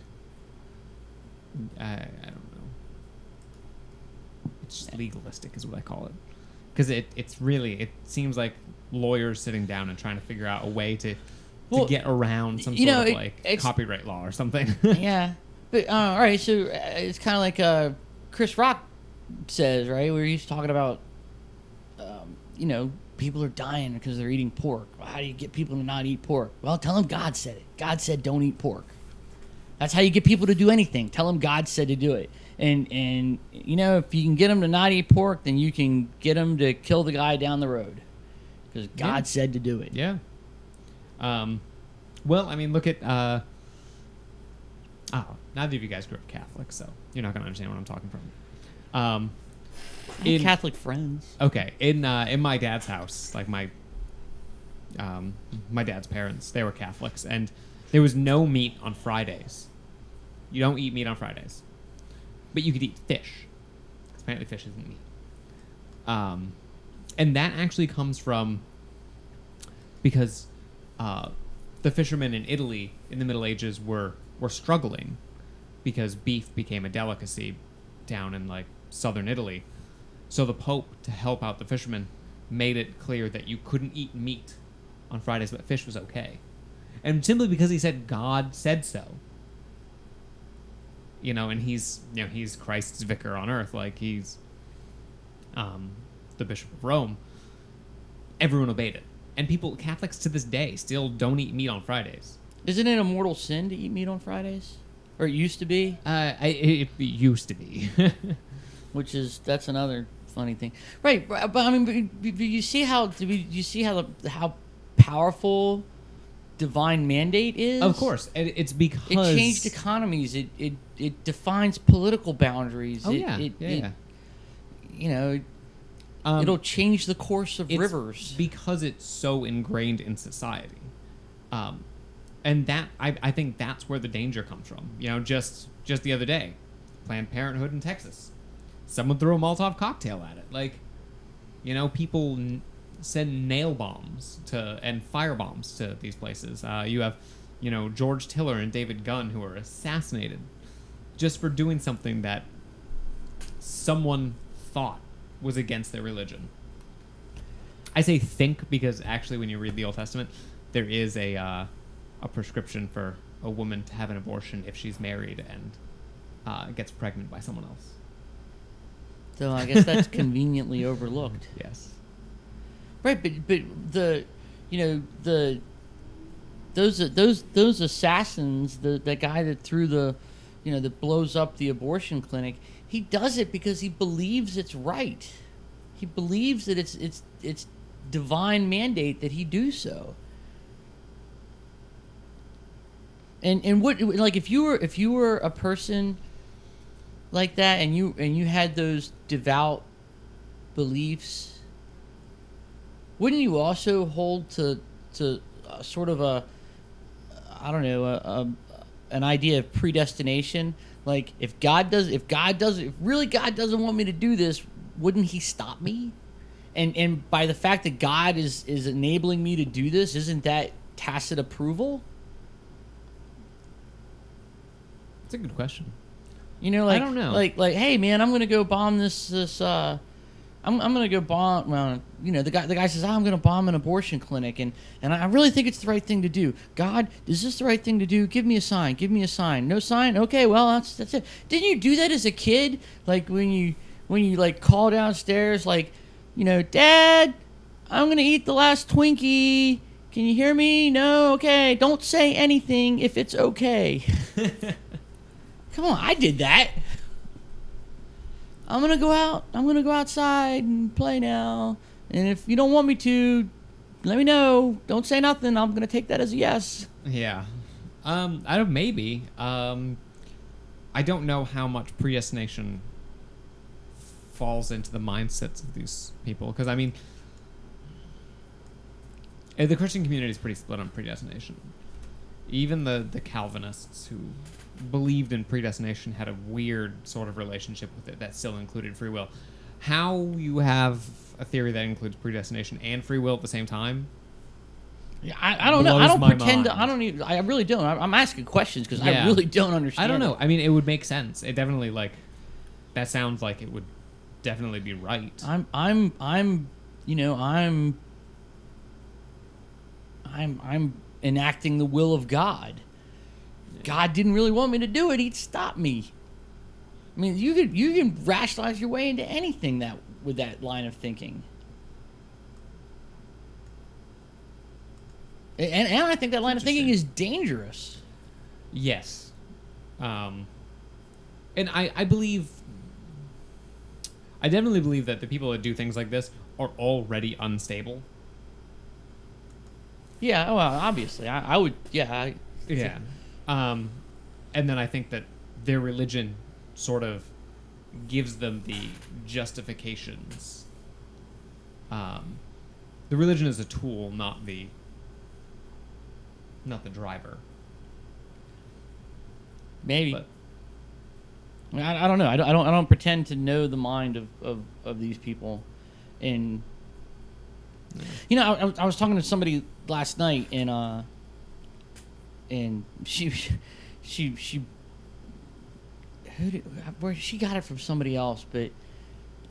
I don't know. It's just legalistic, is what I call it, because it seems like lawyers sitting down and trying to figure out a way to get around some sort of like copyright law or something. Yeah, but all right, so it's kind of like Chris Rock says, right, where he's talking about, people are dying because they're eating pork. Well, how do you get people to not eat pork? Well, tell them God said it. God said don't eat pork. That's how you get people to do anything. Tell them God said to do it. And if you can get them to not eat pork, then you can get them to kill the guy down the road because God said to do it. Yeah. Well, I mean, look at neither of you guys grew up Catholic, so you're not going to understand what I'm talking from. Catholic friends. Okay, in my dad's house, like my dad's parents, they were Catholics, and there was no meat on Fridays. You don't eat meat on Fridays, but you could eat fish. 'Cause apparently, fish isn't meat. And that actually comes from because the fishermen in Italy in the Middle Ages were struggling because beef became a delicacy down in like southern Italy. So the Pope, to help out the fishermen, made it clear that you couldn't eat meat on Fridays, but fish was okay. And simply because he said God said so. And he's Christ's vicar on earth, like he's the Bishop of Rome. Everyone obeyed it. And Catholics to this day still don't eat meat on Fridays. Isn't it a mortal sin to eat meat on Fridays? Or it used to be? It used to be. That's another funny thing, right? But I mean, you see how powerful divine mandate is? Of course, it's because it changed economies. It defines political boundaries. Oh yeah. It'll change the course of rivers because it's so ingrained in society. And that I think that's where the danger comes from. Just the other day, Planned Parenthood in Texas. Someone threw a Molotov cocktail at it. Like, people send nail bombs and fire bombs to these places. You have, George Tiller and David Gunn who are assassinated just for doing something that someone thought was against their religion. I say think because actually when you read the Old Testament, there is a prescription for a woman to have an abortion if she's married and gets pregnant by someone else. So I guess that's conveniently overlooked. Yes. Right, but those assassins, the guy that threw that blows up the abortion clinic, he does it because he believes it's right. He believes that it's divine mandate that he do so. And what, like, if you were a person like that and you had those devout beliefs, wouldn't you also hold to sort of an idea of predestination? Like, if God doesn't want me to do this, wouldn't he stop me? And by the fact that God is enabling me to do this, isn't that tacit approval? That's a good question. I don't know. Like, hey man, I'm gonna go bomb this. I'm gonna go bomb. Well, the guy says, I'm gonna bomb an abortion clinic, and I really think it's the right thing to do. God, is this the right thing to do? Give me a sign. Give me a sign. No sign. Okay, well that's it. Didn't you do that as a kid? Like when you like call downstairs, like, Dad, I'm gonna eat the last Twinkie. Can you hear me? No. Okay. Don't say anything if it's okay. Come on, I did that. I'm gonna go out. I'm gonna go outside and play now. And if you don't want me to, let me know. Don't say nothing. I'm gonna take that as a yes. Yeah. I don't. Maybe. I don't know how much predestination falls into the mindsets of these people, because I mean, The Christian community is pretty split on predestination. Even the Calvinists who believed in predestination had a weird sort of relationship with it that still included free will. How you have a theory that includes predestination and free will at the same time? Yeah, I don't know. I blows don't my pretend. mind. I really don't. I'm asking questions because I Yeah. really don't understand. I don't know. it. I mean, it would make sense. It definitely that sounds like it would definitely be right. I'm enacting the will of God. God didn't really want me to do it. He'd stop me. I mean, you can rationalize your way into anything with that line of thinking. And I think that line of thinking is dangerous. Yes. And I believe, I definitely believe that the people that do things like this are already unstable. Yeah, well, obviously. I would, yeah. Yeah. And then I think that their religion sort of gives them the justifications. The religion is a tool, not the driver. Maybe. But I don't know. I don't pretend to know the mind of these people, and you know, I was talking to somebody last night, and she where she got it from somebody else, but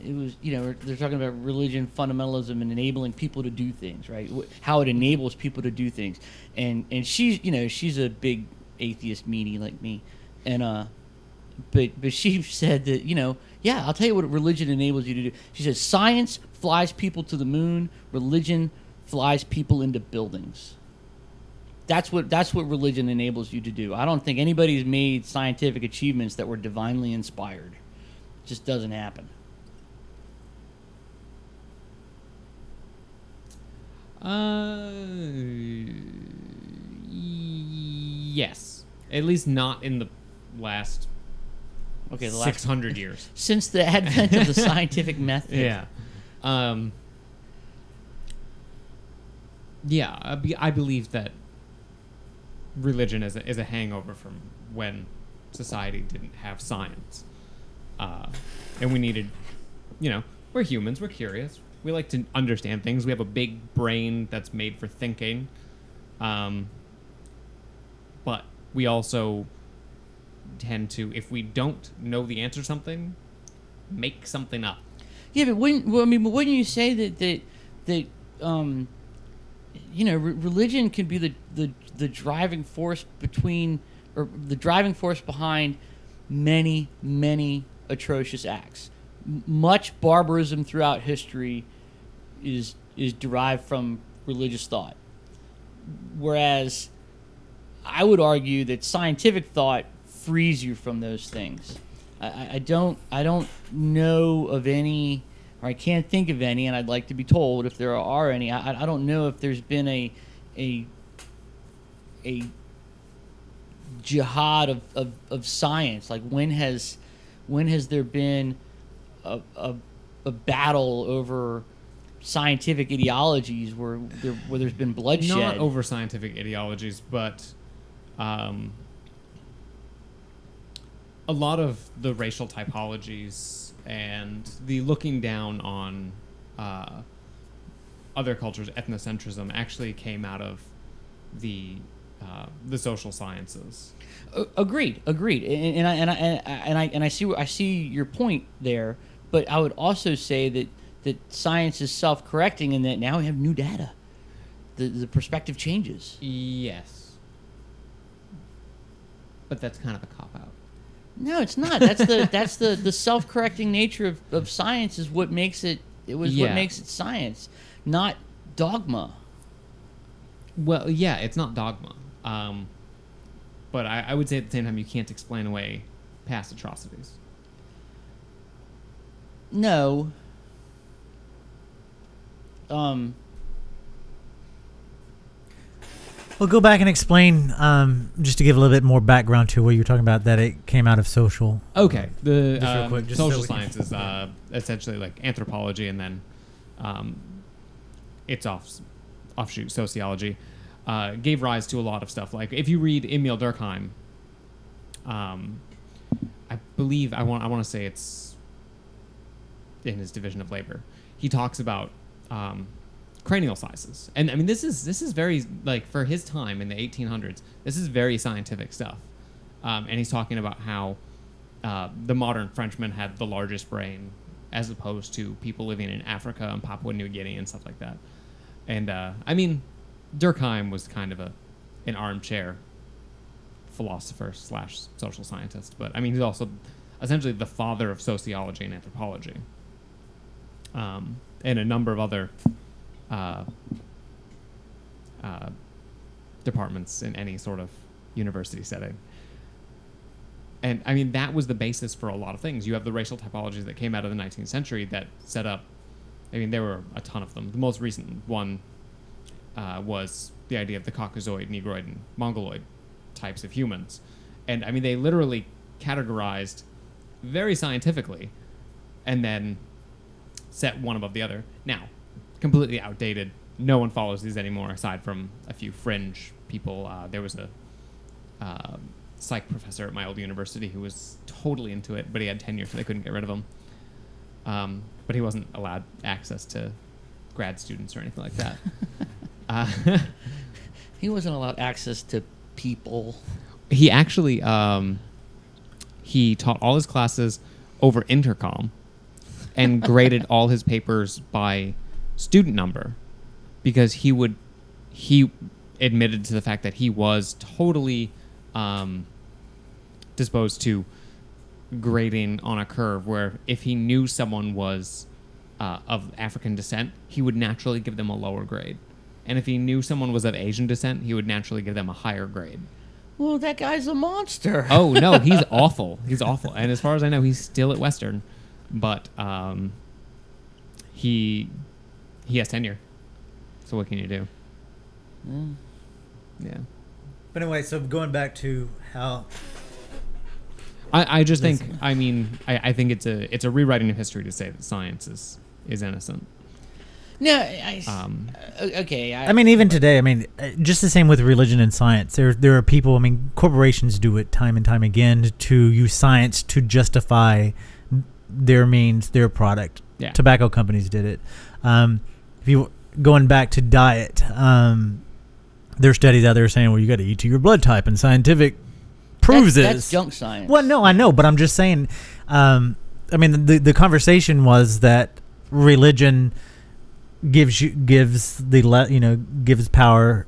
it was, you know, they're talking about religion, fundamentalism, and enabling people to do things, right? How it enables people to do things, and she's, you know, she's a big atheist meanie like me, and but she said that, you know, yeah, I'll tell you what religion enables you to do. She says science flies people to the moon, religion flies people into buildings. That's what religion enables you to do. I don't think anybody's made scientific achievements that were divinely inspired. It just doesn't happen. Yes. At least not in the last Okay, the 600 years. Since the advent of the scientific method. Yeah. Yeah, I believe that religion is a hangover from when society didn't have science. And we needed, you know, we're humans, we're curious. We like to understand things. We have a big brain that's made for thinking. But we also tend to, if we don't know the answer to something, make something up. Yeah, but wouldn't you say that you know, religion can be the driving force between, or the driving force behind many atrocious acts. Much barbarism throughout history is derived from religious thought, whereas I would argue that scientific thought frees you from those things. I don't know of any, or I can't think of any, and I'd like to be told if there are any. I don't know if there's been a jihad of science. Like when has there been a battle over scientific ideologies where there's been bloodshed? Not over scientific ideologies, but a lot of the racial typologies and the looking down on other cultures, ethnocentrism, actually came out of the social sciences. Agreed, and I see your point there, but I would also say that science is self-correcting, and that now we have new data. The perspective changes. Yes, but that's kind of a cop-out. No, it's not. That's the self-correcting nature of science is what makes it. What makes it science, not dogma. Well, yeah, it's not dogma. But I would say at the same time you can't explain away past atrocities. No. Well, go back and explain, just to give a little bit more background to what you were talking about, that it came out of social. Okay, the Just real quick, just social so we can- sciences, essentially like anthropology, and then it's offshoot sociology, gave rise to a lot of stuff. Like if you read Emil Durkheim, I believe I want to say it's in his division of labor. He talks about cranial sizes, and I mean this is very, like, for his time in the 1800s. This is very scientific stuff, and he's talking about how the modern Frenchman had the largest brain as opposed to people living in Africa and Papua New Guinea and stuff like that. And I mean, Durkheim was kind of an armchair philosopher / social scientist, but I mean he's also essentially the father of sociology and anthropology, and a number of other departments in any sort of university setting. And I mean that was the basis for a lot of things. You have the racial typologies that came out of the 19th century that set up, I mean there were a ton of them. The most recent one was the idea of the Caucasoid, Negroid, and Mongoloid types of humans. And I mean they literally categorized very scientifically and then set one above the other. Now, completely outdated. No one follows these anymore aside from a few fringe people. There was a psych professor at my old university who was totally into it, but he had tenure, so they couldn't get rid of him. But he wasn't allowed access to grad students or anything like that. He wasn't allowed access to people. He actually he taught all his classes over intercom and graded all his papers by student number, because he admitted to the fact that he was totally disposed to grading on a curve where if he knew someone was of African descent, he would naturally give them a lower grade. And if he knew someone was of Asian descent, he would naturally give them a higher grade. Well, that guy's a monster. Oh, no, he's awful. He's awful. And as far as I know, he's still at Western. But he has tenure. So what can you do? Yeah. But anyway, so going back to how... I just think, I mean, I think it's a rewriting of history to say that science is innocent. No, okay. I mean, even today, I mean, just the same with religion and science. There are people, I mean, corporations do it time and time again to use science to justify their means, their product. Yeah. Tobacco companies did it. If you going back to diet, there are studies out there saying, well, you got to eat to your blood type, and scientific proves this. That's junk science. Well, no, I know, but I'm just saying. I mean, the conversation was that religion gives power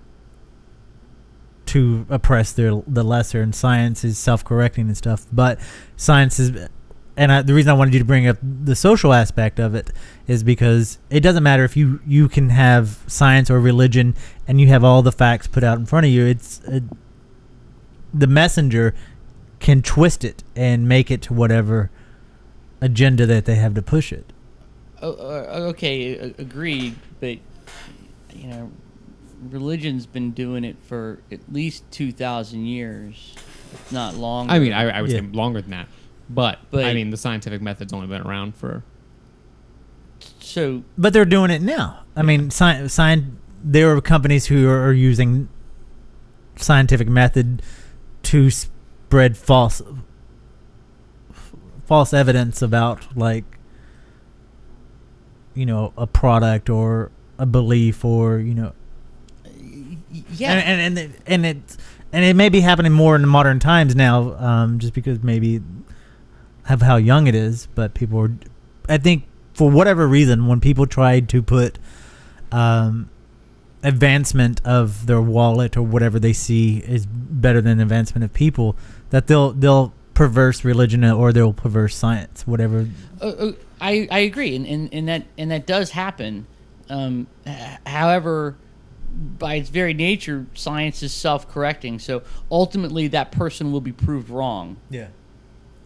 to oppress the lesser, and science is self-correcting and stuff. But science is, and the reason I wanted you to bring up the social aspect of it is because it doesn't matter if you can have science or religion and you have all the facts put out in front of you. It's the messenger can twist it and make it to whatever agenda that they have to push it. Okay, agreed, but you know, religion's been doing it for at least 2,000 years, if not longer. I mean, I would say longer than that, but I mean, the scientific method's only been around for. So, but they're doing it now. I mean, there are companies who are using scientific method to spread false evidence about, like, you know, a product or a belief, or, you know, yeah, and it may be happening more in the modern times now, just because maybe of how young it is. But people are, I think, for whatever reason, when people tried to put advancement of their wallet or whatever they see is better than advancement of people, that they'll perverse religion or they'll perverse science, whatever. I agree, and that does happen. However, by its very nature, science is self-correcting. So ultimately, that person will be proved wrong. Yeah.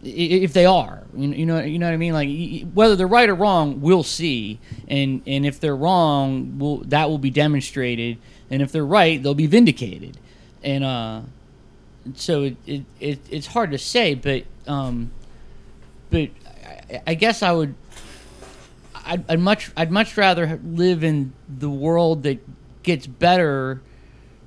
If they are, you know what I mean. Like, whether they're right or wrong, we'll see. And if they're wrong, that will be demonstrated. And if they're right, they'll be vindicated. And so it's hard to say, but I guess I'd much rather live in the world that gets better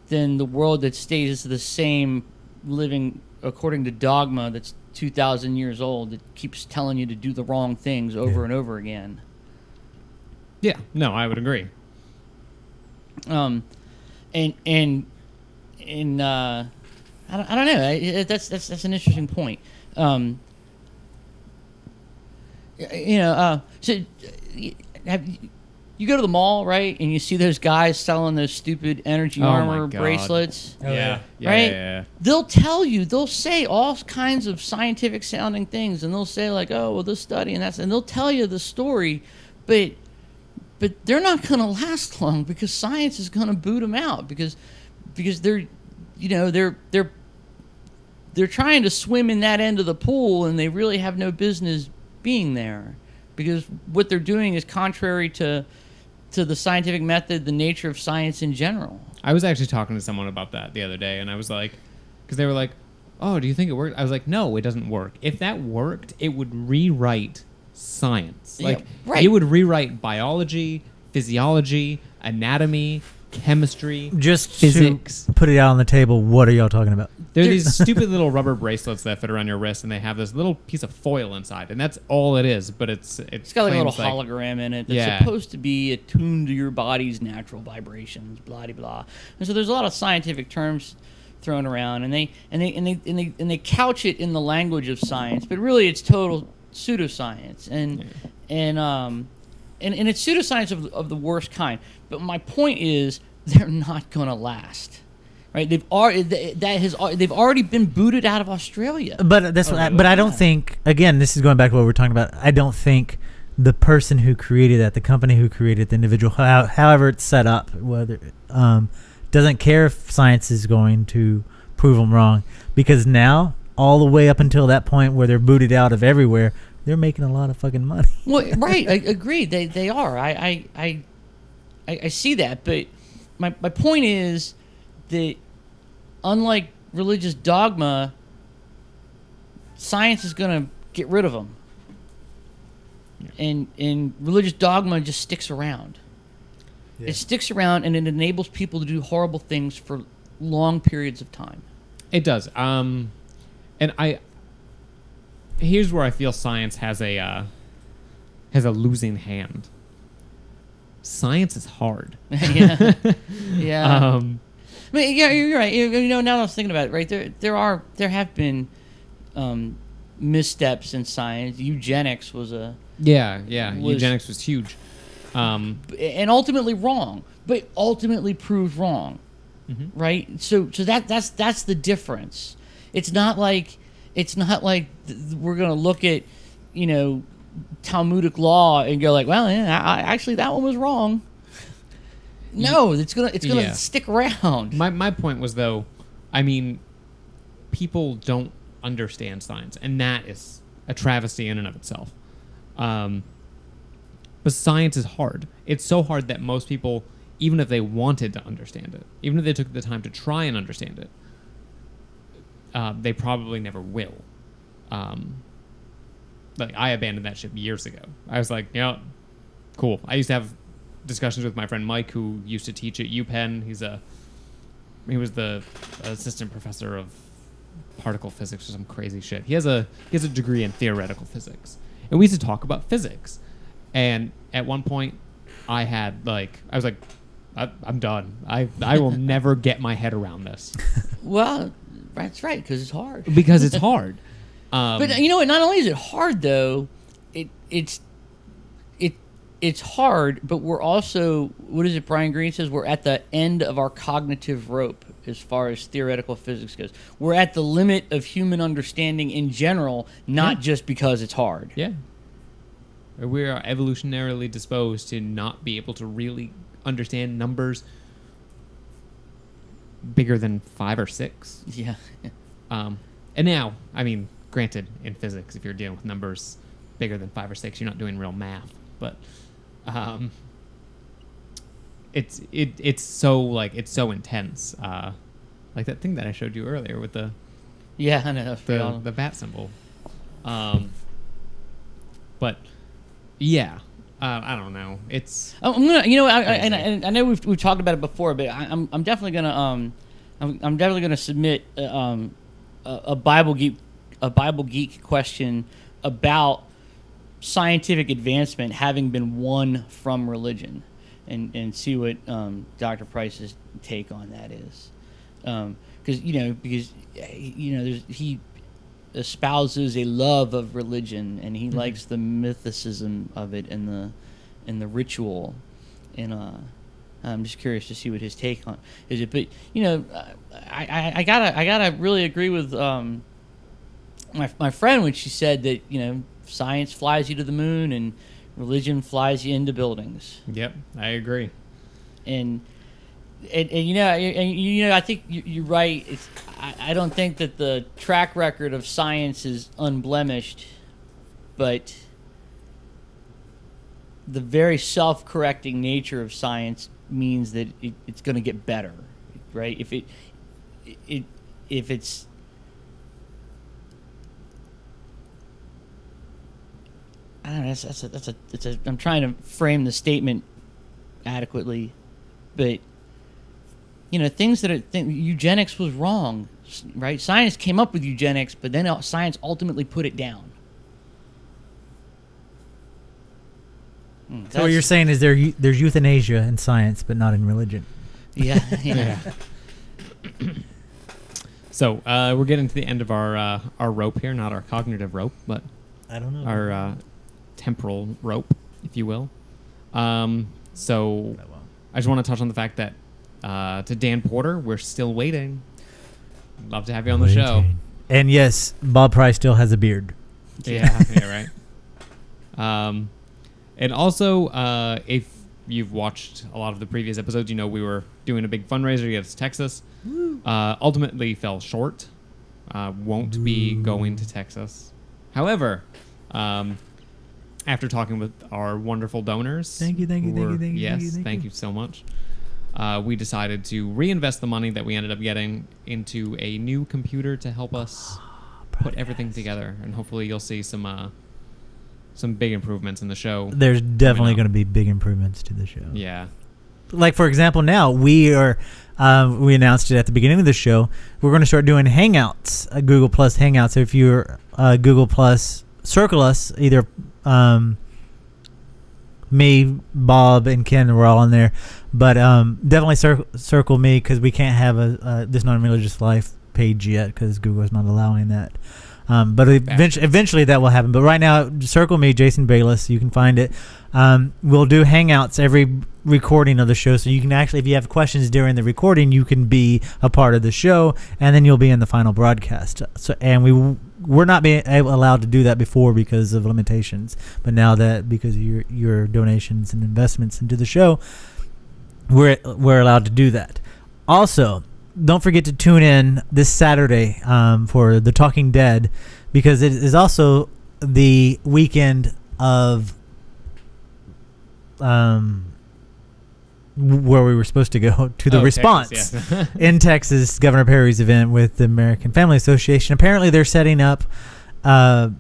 than the world that stays the same, living according to dogma that's 2,000 years old, that keeps telling you to do the wrong things over and over again. Yeah, no, I would agree. And I don't know. That's an interesting point. So you go to the mall, right, and you see those guys selling those stupid energy armor bracelets. Yeah. Right? Yeah. They'll say all kinds of scientific sounding things, and they'll say like, oh, well, this study and and they'll tell you the story, but they're not going to last long, because science is going to boot them out, because they're trying to swim in that end of the pool, and they really have no business being there, because what they're doing is contrary to the scientific method, the nature of science in general. I was actually talking to someone about that the other day, and I was like, because they were like, oh, do you think it worked? I was like, no, it doesn't work. If that worked, it would rewrite science. Yeah, like, right. It would rewrite biology, physiology, anatomy, chemistry, Just physics. to put it out on the table, what are y'all talking about? There are these stupid little rubber bracelets that fit around your wrist, and they have this little piece of foil inside, and that's all it is. But it's got like a little claims, hologram in it that's supposed to be attuned to your body's natural vibrations, blah blah blah. And so there's a lot of scientific terms thrown around, and they couch it in the language of science, but really it's total pseudoscience, and it's pseudoscience of the worst kind. But my point is, they're not going to last. Right, they've already been booted out of Australia. But but I don't think. Again, this is going back to what we're talking about. I don't think the person who created that, the company who created the individual, however it's set up, whether doesn't care if science is going to prove them wrong, because now all the way up until that point where they're booted out of everywhere, they're making a lot of fucking money. Well, right, I agree. They are. I see that, but my point is that, unlike religious dogma, science is going to get rid of them. And religious dogma just sticks around. Yeah. It sticks around, and it enables people to do horrible things for long periods of time. It does. And here's where I feel science has a losing hand. Science is hard. Yeah. Yeah. I mean, yeah, you're right. Now that I was thinking about it, right, there have been missteps in science. Eugenics was eugenics was huge, and ultimately wrong, but ultimately proved wrong, right? So that's the difference. It's not like we're gonna look at Talmudic law and go like, well, yeah, actually that one was wrong. No, it's gonna stick around. My point was, though, I mean, people don't understand science, and that is a travesty in and of itself. But science is hard. It's so hard that most people, even if they wanted to understand it, even if they took the time to try and understand it, they probably never will. Like, I abandoned that ship years ago. I was like, cool. I used to have discussions with my friend Mike, who used to teach at UPenn. He was the assistant professor of particle physics or some crazy shit. He has a degree in theoretical physics, and we used to talk about physics. And at one point, I was like, I'm done. I will never get my head around this. Well, that's right, because it's hard. Because it's hard. But not only is it hard, though, it's hard, but we're also, what is it Brian Greene says, we're at the end of our cognitive rope as far as theoretical physics goes. We're at the limit of human understanding in general, not just because it's hard. Yeah. We are evolutionarily disposed to not be able to really understand numbers bigger than 5 or 6. Yeah. And now, I mean, granted, in physics, if you're dealing with numbers bigger than 5 or 6, you're not doing real math. But it's so intense. Like that thing that I showed you earlier with the I know the bat symbol. But yeah, I don't know. It's I'm gonna, you know, Crazy. and I know we've talked about it before, but I'm definitely gonna I'm definitely gonna submit a Bible geek question about scientific advancement having been won from religion, and see what Dr. Price's take on that is, because he espouses a love of religion, and he likes the mythicism of it and the ritual, and I'm just curious to see what his take on is it. But I gotta really agree with my friend when she said that science flies you to the moon and religion flies you into buildings. Yep, I agree. And I think you're right. I don't think that the track record of science is unblemished, but the very self-correcting nature of science means that it's going to get better, right? If it's I don't know. That's a. I'm trying to frame the statement adequately, but things that eugenics was wrong, right? Science came up with eugenics, but then science ultimately put it down. So what you're saying is there's euthanasia in science, but not in religion. Yeah. So we're getting to the end of our rope here, not our cognitive rope, but I don't know. our temporal rope, if you will. So I just want to touch on the fact that to Dan Porter, we're still waiting. Love to have you on the show. And yes, Bob Price still has a beard. Yeah, right. And also, if you've watched a lot of the previous episodes, we were doing a big fundraiser to get us to Texas. Ultimately fell short. Won't be going to Texas. However, after talking with our wonderful donors, thank you. Yes, thank you so much. We decided to reinvest the money that we ended up getting into a new computer to help us put everything together, and hopefully you'll see some big improvements in the show. There's definitely going to be big improvements to the show. Yeah. Like, for example, now we are, we announced it at the beginning of the show, we're going to start doing Hangouts, Google Plus Hangouts. So if you're Google Plus, circle us, either me, Bob, and Ken, we're all in there. But definitely circle me, because we can't have a This Non-Religious Life page yet, because Google is not allowing that. But eventually that will happen. But right now, circle me, Jason Bayless. You can find it. We'll do Hangouts every recording of the show, so you can actually, if you have questions during the recording, you can be a part of the show, and then you'll be in the final broadcast. So, and we're not being allowed to do that before because of limitations, but now that because of your donations and investments into the show, we're allowed to do that. Also, don't forget to tune in this Saturday for The Talking Dead, because it is also the weekend of where we were supposed to go to the response Texas, yeah. in Texas, Governor Perry's event with the American Family Association. Apparently, they're setting up live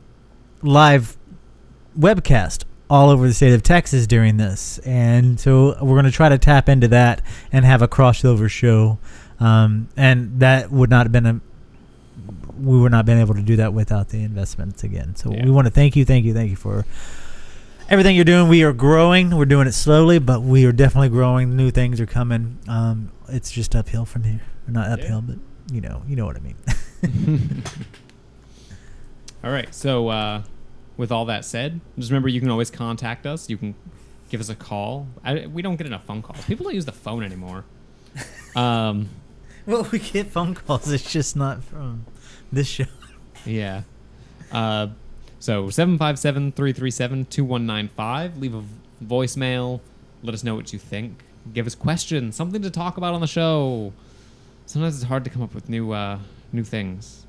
webcast all over the state of Texas during this, and so we're going to try to tap into that and have a crossover show. And that would not have been we would not have been able to do that without the investments again. So we want to thank you for everything you're doing. We are growing. We're doing it slowly, but we are definitely growing. New things are coming. It's just uphill from here. Not uphill, but you know what I mean. All right. So with all that said, just remember you can always contact us. You can give us a call. We don't get enough phone calls. People don't use the phone anymore. Well, we get phone calls. It's just not from this show. Yeah. So 757-337-2195. Leave a voicemail. Let us know what you think. Give us questions. Something to talk about on the show. Sometimes it's hard to come up with new things.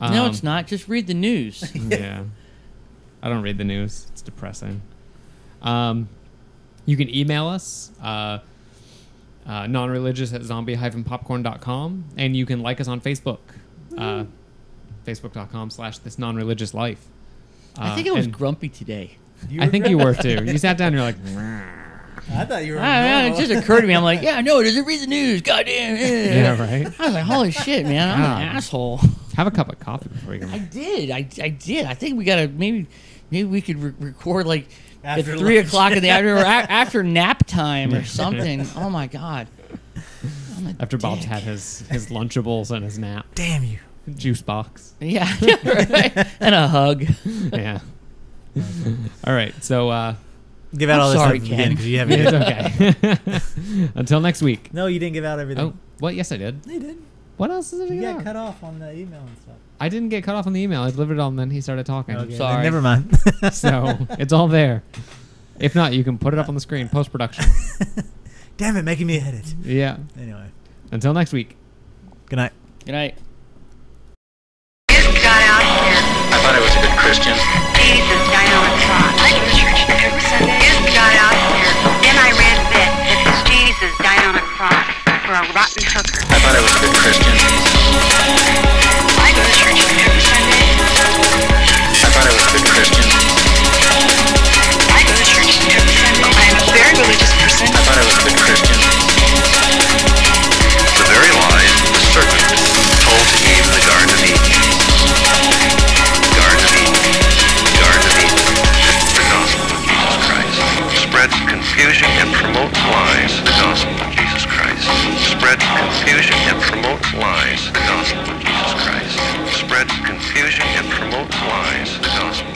No, it's not. Just read the news. Yeah. I don't read the news. It's depressing. You can email us. nonreligious@zombie-popcorn.com, and you can like us on Facebook, facebook.com/thisnonreligiouslife. I think I was grumpy today. I think you were too. You sat down and you're like, I thought you were. It just occurred to me. I'm like, yeah, no, doesn't read the news. Goddamn. yeah, right. I was like, holy shit, man, I'm an asshole. Have a cup of coffee before you go. I did. I did. I think we gotta maybe we could record like After at 3 lunch. o'clock in the afternoon or after nap time or something. Oh my god. I'm a After Bob's dick. had his Lunchables and his nap. Damn you. Juice box. Yeah, right. And a hug. Yeah. All right. So Give out I'm all this sorry, stuff Ken. again because you haven't. it's okay. Until next week. No, you didn't give out everything. Oh, what? Yes, I did. You did. What else is it? You again? got cut off on the email and stuff. I didn't get cut off on the email. I delivered it all, and then he started talking. Okay, sorry. then never mind. So it's all there. If not, you can put it up on the screen post production. Damn it, making me edit. Yeah. Anyway, Until next week. good night. Good night. Jesus got out here. I thought I was a good Christian. Jesus died on a cross. I go to church every Sunday. Jesus got out here. Then I read that because Jesus died on a cross for a rotten hooker. I thought I was a good Christian. I go to church every Sunday. I thought I was a good Christian. I go to church every Sunday. I'm a very religious person. I thought I was a good Christian. The very lies the serpent told to Eve in the Garden of Eden. Garden of Eden. Garden of Eden. The gospel of Jesus Christ. Spread confusion and promote lies. The gospel of Jesus Christ. Spread confusion and promote lies. The gospel of Jesus Christ. Spread confusion and promote lies. The gospel